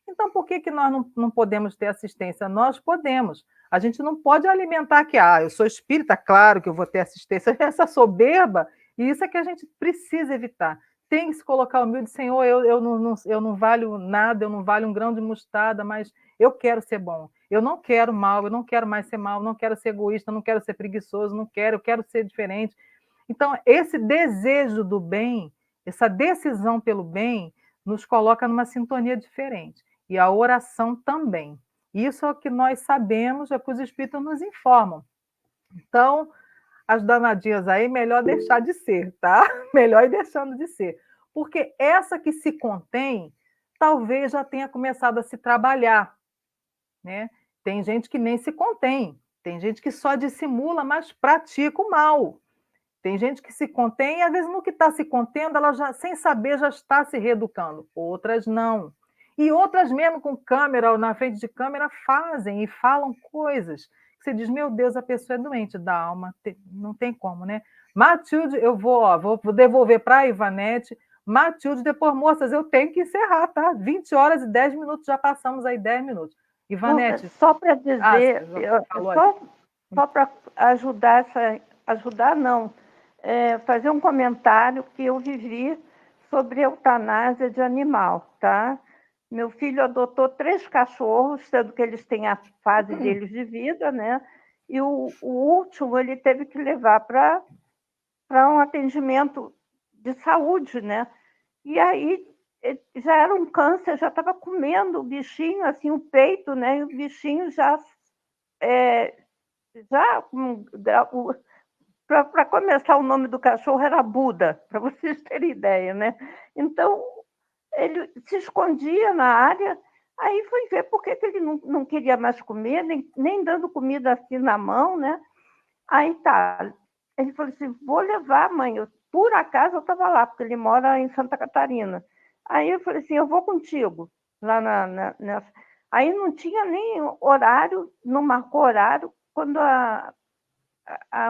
Então, por que nós não podemos ter assistência? Nós podemos. A gente não pode alimentar que, eu sou espírita, claro que eu vou ter assistência. Essa soberba, e isso é que a gente precisa evitar. Tem que se colocar humilde, Senhor, eu não valho nada, eu não valho um grão de mostarda, mas eu quero ser bom. Eu não quero mal, eu não quero mais ser mal, eu não quero ser egoísta, eu não quero ser preguiçoso, eu quero ser diferente. Então, esse desejo do bem, essa decisão pelo bem, nos coloca numa sintonia diferente. E a oração também. Isso é o que nós sabemos, é que os espíritos nos informam. Então, as danadinhas aí, melhor deixar de ser, tá? Melhor ir deixando de ser. Porque essa que se contém, talvez já tenha começado a se trabalhar, né? Tem gente que nem se contém, tem gente que só dissimula, mas pratica o mal. Tem gente que se contém e, às vezes, no que está se contendo, ela já, sem saber, já está se reeducando. Outras não. E outras, mesmo com câmera ou na frente de câmera, fazem e falam coisas que você diz, meu Deus, a pessoa é doente da alma, não tem como, né? Matilde, eu vou devolver para a Ivanete. Matilde, depois, moças, eu tenho que encerrar, tá? 20 horas e 10 minutos, já passamos aí 10 minutos. Ivanete. Só para dizer, só para ajudar não, fazer um comentário que eu vivi sobre eutanásia de animal, tá? Meu filho adotou 3 cachorros, sendo que eles têm a fase deles de vida, né? E o último ele teve que levar para um atendimento de saúde, né? E aí já era um câncer, já estava comendo o bichinho, assim, o peito, né? E o bichinho já para começar, o nome do cachorro era Buda, para vocês terem ideia, né? Então, ele se escondia na área, aí foi ver por que ele não queria mais comer, nem dando comida assim na mão, né? Aí tá, ele falou assim, vou levar, mãe, por acaso eu estava lá, porque ele mora em Santa Catarina. Aí eu falei assim, eu vou contigo, lá nessa. Aí não tinha nem horário, não marcou horário, quando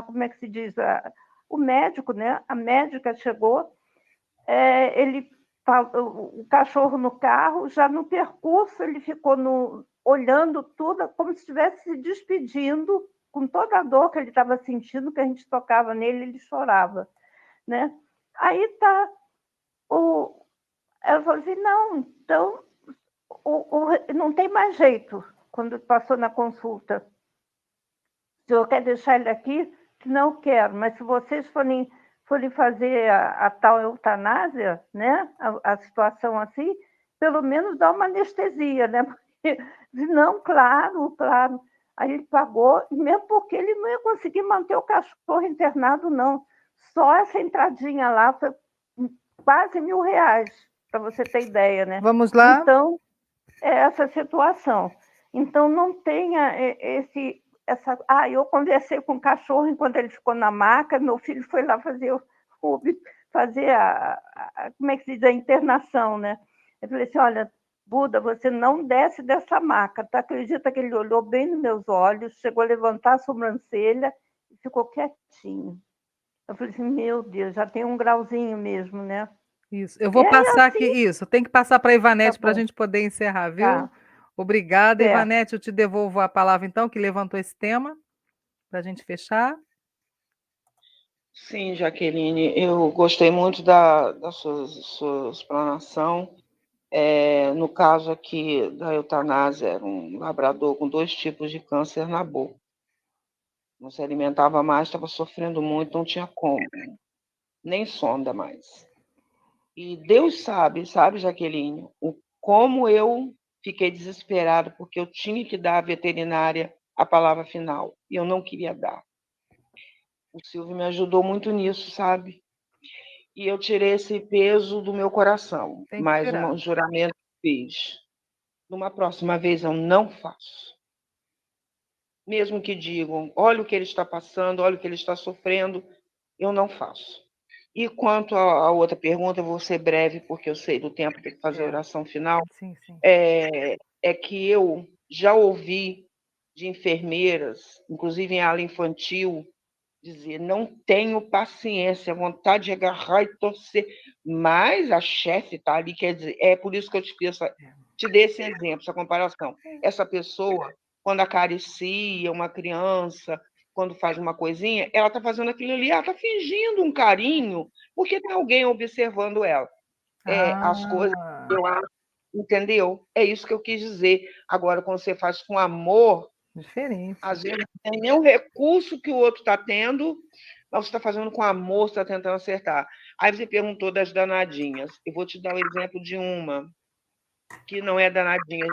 como é que se diz, o médico, né? A médica chegou, o cachorro no carro, já no percurso ele ficou olhando tudo, como se estivesse se despedindo, com toda a dor que ele estava sentindo, que a gente tocava nele, ele chorava, né? Aí tá, ela falou assim, não, então, não tem mais jeito, quando passou na consulta. O senhor quer deixar ele aqui? Não quero, mas se vocês forem fazer a tal eutanásia, né? A situação assim, pelo menos dá uma anestesia, né? Porque, não, claro. Aí ele pagou, mesmo porque ele não ia conseguir manter o cachorro internado, não. Só essa entradinha lá foi quase R$1.000. para você ter ideia, né? Vamos lá. Então, é essa situação. Então, não tenha eu conversei com o cachorro enquanto ele ficou na maca, meu filho foi lá fazer como é que se diz, a internação, né? Eu falei assim, olha, Buda, você não desce dessa maca. Tu acredita que ele olhou bem nos meus olhos, chegou a levantar a sobrancelha e ficou quietinho. Eu falei assim, meu Deus, já tem um grauzinho mesmo, né? Isso. Eu vou passar aqui, isso. Tem que passar para a Ivanete para a bom. gente poder encerrar, viu? Tá. Obrigada, Certo. Ivanete. Eu te devolvo a palavra, então, que levantou esse tema, para a gente fechar. Sim, Jaqueline, eu gostei muito da sua explanação. No caso aqui da eutanásia, era um labrador com 2 tipos de câncer na boca. Não se alimentava mais, estava sofrendo muito, não tinha como, nem sonda mais. E Deus sabe, Jaqueline, como eu fiquei desesperada, porque eu tinha que dar à veterinária a palavra final, e eu não queria dar. O Silvio me ajudou muito nisso, sabe? E eu tirei esse peso do meu coração, mas um juramento que fiz. Numa próxima vez eu não faço. Mesmo que digam, olha o que ele está passando, olha o que ele está sofrendo, eu não faço. E quanto à outra pergunta, eu vou ser breve, porque eu sei do tempo, tem que fazer a oração final. Sim, sim. É que eu já ouvi de enfermeiras, inclusive em ala infantil, dizer, não tenho paciência, vontade de agarrar e torcer, mas a chefe está ali, quer dizer, é por isso que eu te dei esse exemplo, essa comparação. Essa pessoa, quando acaricia uma criança, quando faz uma coisinha, ela está fazendo aquilo ali, ela está fingindo um carinho, porque tem alguém observando ela. As coisas, eu acho, entendeu? É isso que eu quis dizer. Agora, quando você faz com amor, diferente. Às vezes não tem nenhum recurso que o outro está tendo, mas você está fazendo com amor, você está tentando acertar. Aí você perguntou das danadinhas. Eu vou te dar o exemplo de uma que não é danadinha.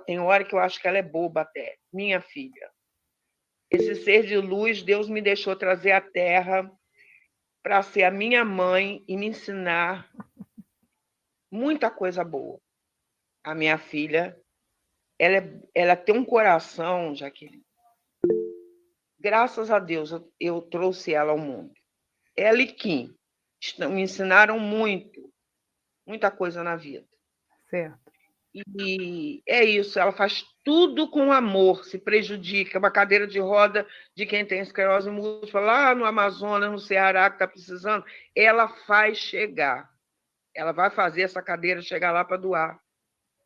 Tem hora que eu acho que ela é boba até. Minha filha. Esse ser de luz, Deus me deixou trazer à Terra para ser a minha mãe e me ensinar muita coisa boa. A minha filha, ela tem um coração, Jaqueline. Graças a Deus, eu trouxe ela ao mundo. Ela e Kim me ensinaram muita coisa na vida. Certo. E é isso, ela faz tudo com amor, se prejudica. Uma cadeira de roda de quem tem esclerose múltipla, lá no Amazonas, no Ceará, que está precisando, ela faz chegar. Ela vai fazer essa cadeira chegar lá para doar.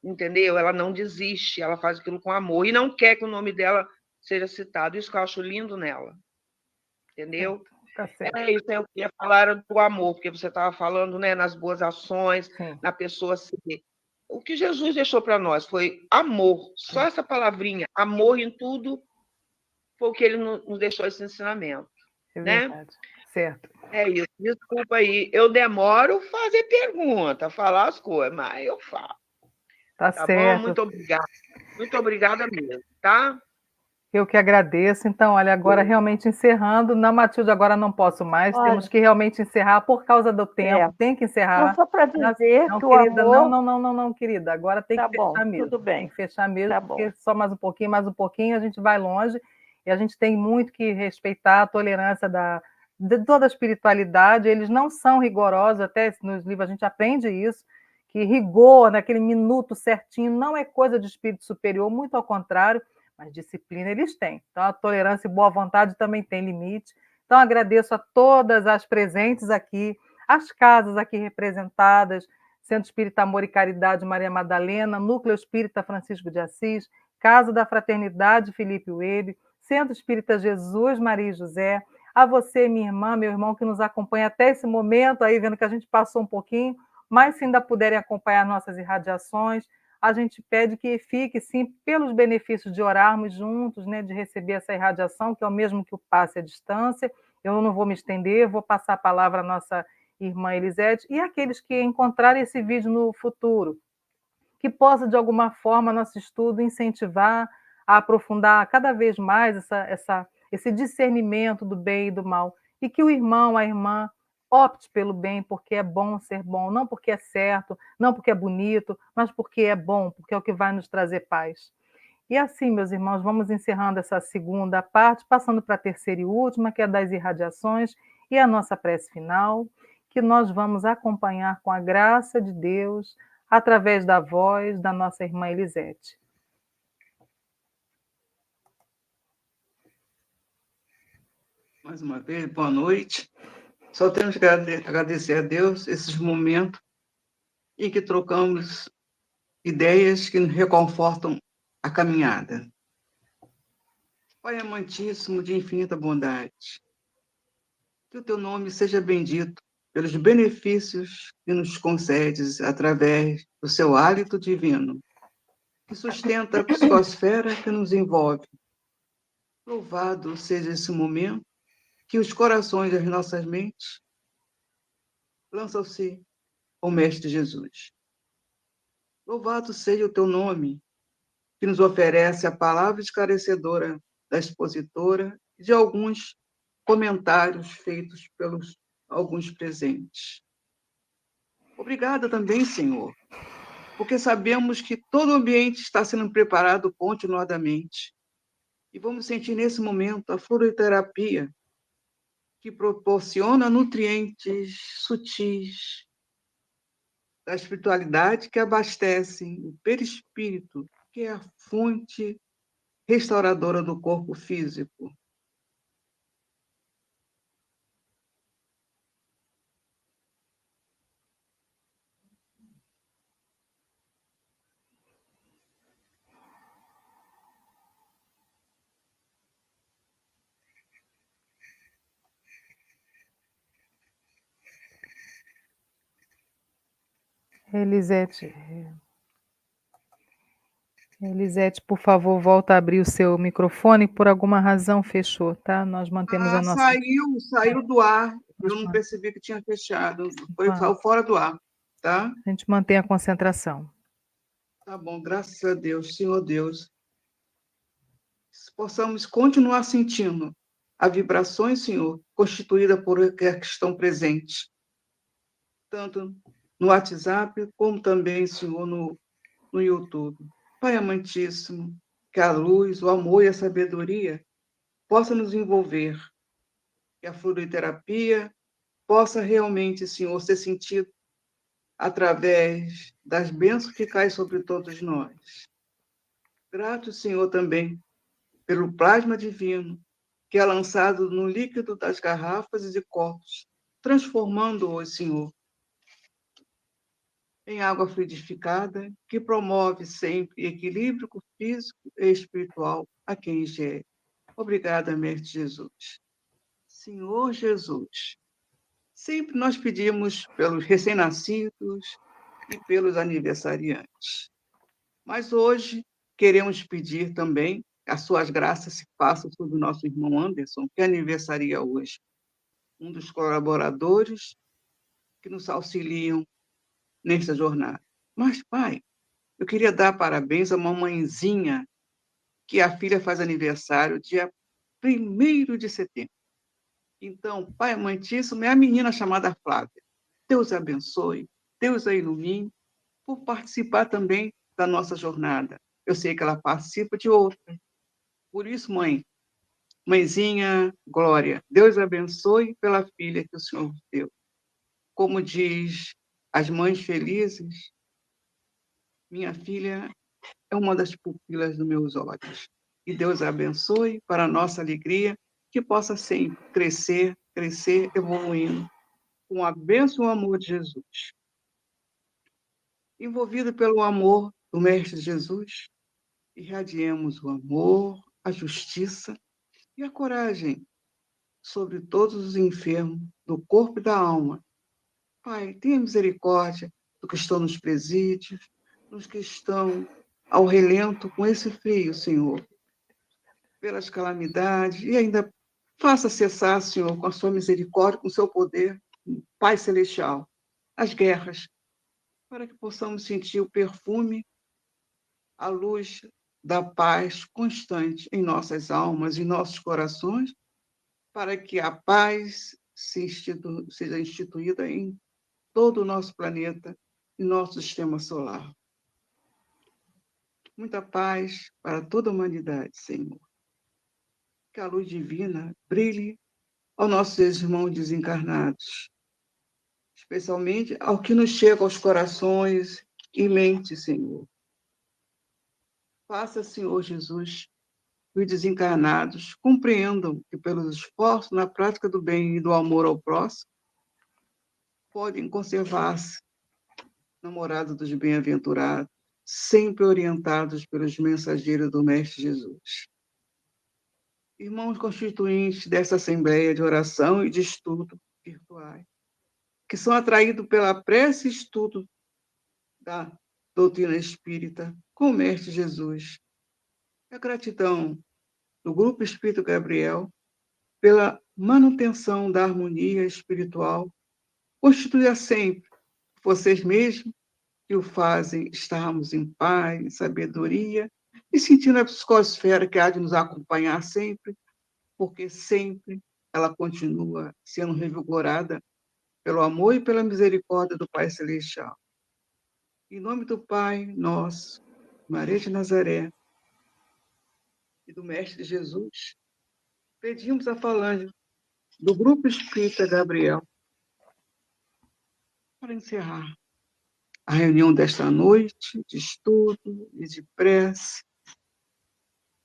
Entendeu? Ela não desiste, ela faz aquilo com amor. E não quer que o nome dela seja citado. Isso que eu acho lindo nela. Entendeu? É isso, eu queria falar do amor, porque você estava falando, né, nas boas ações, na pessoa ser. O que Jesus deixou para nós foi amor, só essa palavrinha, amor em tudo, foi o que ele nos deixou esse ensinamento. É né? verdade. Certo. É isso, desculpa aí, eu demoro fazer pergunta, falar as coisas, mas eu falo. Tá certo. Bom? Muito obrigada mesmo, tá? Eu que agradeço. Então, olha, agora realmente encerrando. Na Matilde, agora não posso mais. Olha, temos que realmente encerrar por causa do tempo. Tem que encerrar. Não, só para dizer não, que o querida, amor... não, querida. Agora tem que fechar mesmo. Tudo bem. Tem que fechar mesmo, Tá porque bom. só mais um pouquinho, a gente vai longe. E a gente tem muito que respeitar a tolerância de toda a espiritualidade. Eles não são rigorosos, até nos livros a gente aprende isso, que rigor, naquele minuto certinho, não é coisa de espírito superior, muito ao contrário, mas disciplina eles têm. Então, a tolerância e boa vontade também tem limite. Então, agradeço a todas as presentes aqui, as casas aqui representadas, Centro Espírita Amor e Caridade Maria Madalena, Núcleo Espírita Francisco de Assis, Casa da Fraternidade Felipe Webe, Centro Espírita Jesus Maria e José, a você, minha irmã, meu irmão, que nos acompanha até esse momento, aí vendo que a gente passou um pouquinho, mas se ainda puderem acompanhar nossas irradiações, a gente pede que fique, sim, pelos benefícios de orarmos juntos, né, de receber essa irradiação, que é o mesmo que o passe à distância. Eu não vou me estender, vou passar a palavra à nossa irmã Elisete, e aqueles que encontrarem esse vídeo no futuro, que possa, de alguma forma, nosso estudo incentivar a aprofundar cada vez mais esse discernimento do bem e do mal, e que o irmão, a irmã, opte pelo bem, porque é bom ser bom, não porque é certo, não porque é bonito, mas porque é bom, porque é o que vai nos trazer paz. E assim, meus irmãos, vamos encerrando essa segunda parte, passando para a terceira e última, que é das irradiações, e a nossa prece final, que nós vamos acompanhar com a graça de Deus, através da voz da nossa irmã Elisete. Mais uma vez, boa noite. Só temos que agradecer a Deus esses momentos em que trocamos ideias que nos reconfortam a caminhada. Pai amantíssimo de infinita bondade, que o teu nome seja bendito pelos benefícios que nos concedes através do seu hálito divino, que sustenta a psicosfera que nos envolve. Louvado seja esse momento que os corações das nossas mentes lançam-se ao Mestre Jesus. Louvado seja o teu nome, que nos oferece a palavra esclarecedora da expositora e de alguns comentários feitos pelos alguns presentes. Obrigada também, Senhor, porque sabemos que todo o ambiente está sendo preparado continuadamente. E vamos sentir nesse momento a fluoroterapia, que proporciona nutrientes sutis da espiritualidade que abastecem o perispírito, que é a fonte restauradora do corpo físico. Elisete, por favor, volta a abrir o seu microfone, por alguma razão fechou, tá? Nós mantemos a nossa... Saiu do ar, eu não Nós- percebi que tinha fechado, Claro. saiu fora do ar, tá? A gente mantém a concentração. Tá bom, graças a Deus, Senhor Deus. Possamos continuar sentindo as vibrações, Senhor, constituídas por aqueles que estão presentes, tanto no WhatsApp, como também, Senhor, no YouTube. Pai amantíssimo, que a luz, o amor e a sabedoria possam nos envolver, que a fluoroterapia possa realmente, Senhor, ser sentido através das bênçãos que caem sobre todos nós. Grato, Senhor, também pelo plasma divino que é lançado no líquido das garrafas e de copos, transformando-os, Senhor, em água fluidificada, que promove sempre equilíbrio físico e espiritual a quem ingere. Obrigada, Mestre Jesus. Senhor Jesus, sempre nós pedimos pelos recém-nascidos e pelos aniversariantes. Mas hoje queremos pedir também que as suas graças se façam sobre o nosso irmão Anderson, que aniversaria hoje, um dos colaboradores que nos auxiliam nesta jornada. Mas, pai, eu queria dar parabéns a uma mãezinha que a filha faz aniversário dia 1º de setembro. Então, pai amantíssimo é a menina chamada Flávia. Deus a abençoe, Deus a ilumine, por participar também da nossa jornada. Eu sei que ela participa de outra. Por isso, mãezinha Glória, Deus abençoe pela filha que o Senhor deu. Como diz as mães felizes, minha filha é uma das pupilas dos meus olhos. E Deus a abençoe para a nossa alegria, que possa sempre crescer, evoluindo, com a bênção e o amor de Jesus. Envolvido pelo amor do Mestre Jesus, irradiemos o amor, a justiça e a coragem sobre todos os enfermos do corpo e da alma. Pai, tenha misericórdia dos que estão nos presídios, dos que estão ao relento com esse frio, Senhor, pelas calamidades, e ainda faça cessar, Senhor, com a sua misericórdia, com o seu poder, Pai Celestial, as guerras, para que possamos sentir o perfume, a luz da paz constante em nossas almas e nossos corações, para que a paz seja instituída em todo o nosso planeta e nosso sistema solar. Muita paz para toda a humanidade, Senhor. Que a luz divina brilhe aos nossos irmãos desencarnados, especialmente ao que nos chega aos corações e mentes, Senhor. Faça, Senhor Jesus, que os desencarnados compreendam que, pelos esforços na prática do bem e do amor ao próximo, podem conservar-se na morada dos bem-aventurados, sempre orientados pelos mensageiros do Mestre Jesus. Irmãos constituintes dessa Assembleia de Oração e de Estudo virtuais, que são atraídos pela prece e estudo da doutrina espírita com o Mestre Jesus. A gratidão do Grupo Espírito Gabriel pela manutenção da harmonia espiritual, constituída sempre vocês mesmos que o fazem estarmos em paz, em sabedoria e sentindo a psicosfera que há de nos acompanhar sempre, porque sempre ela continua sendo revigorada pelo amor e pela misericórdia do Pai Celestial. Em nome do Pai nosso, Maria de Nazaré e do Mestre Jesus, pedimos a falange do Grupo Espírita Gabriel para encerrar a reunião desta noite de estudo e de prece.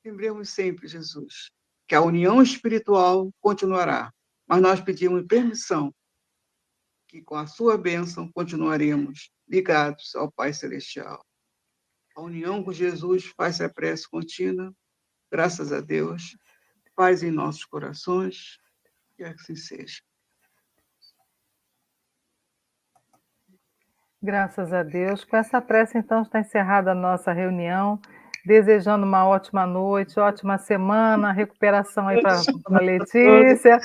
Lembremos sempre, Jesus, que a união espiritual continuará, mas nós pedimos permissão que, com a sua bênção, continuaremos ligados ao Pai Celestial. A união com Jesus faz a prece contínua, graças a Deus, paz em nossos corações, que assim seja. Graças a Deus. Com essa prece, então, está encerrada a nossa reunião. Desejando uma ótima noite, ótima semana, recuperação aí para a Letícia.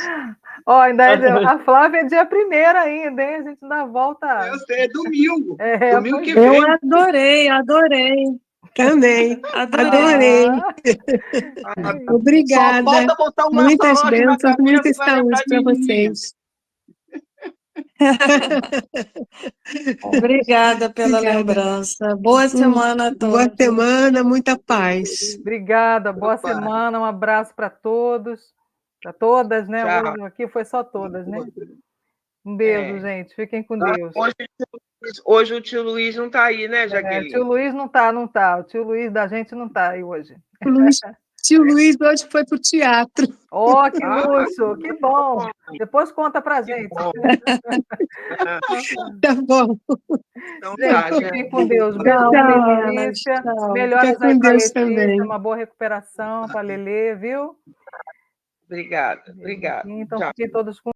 Ó, a Flávia é dia 1º ainda, hein? A gente ainda volta. É domingo. Domingo que Eu vem. adorei. Também, adorei. Obrigada. Só falta botar uma Muitas saúde na bênçãos, cabeça muita saúde para menininha. vocês. Obrigada pela lembrança. Boa semana a todos. Boa semana, muita paz. Obrigada, boa semana, um abraço para todos, para todas, né? Tchau. Hoje aqui foi só todas, né? Um beijo, gente. Fiquem com Deus. Hoje o tio Luiz não está aí, né, Jaqueline? O tio Luiz não tá. O tio Luiz da gente não está aí hoje. Tio Luiz hoje foi para o teatro. Oh, que luxo, que bom. Depois conta pra gente. Tá bom. Então, Gente, fiquem com Deus. Beijo Tchau, para Letícia. Melhoras Fica com aí para Deus Letícia. também. Uma boa recuperação para Lelê, viu? Obrigada. Então, Tchau. fiquem todos com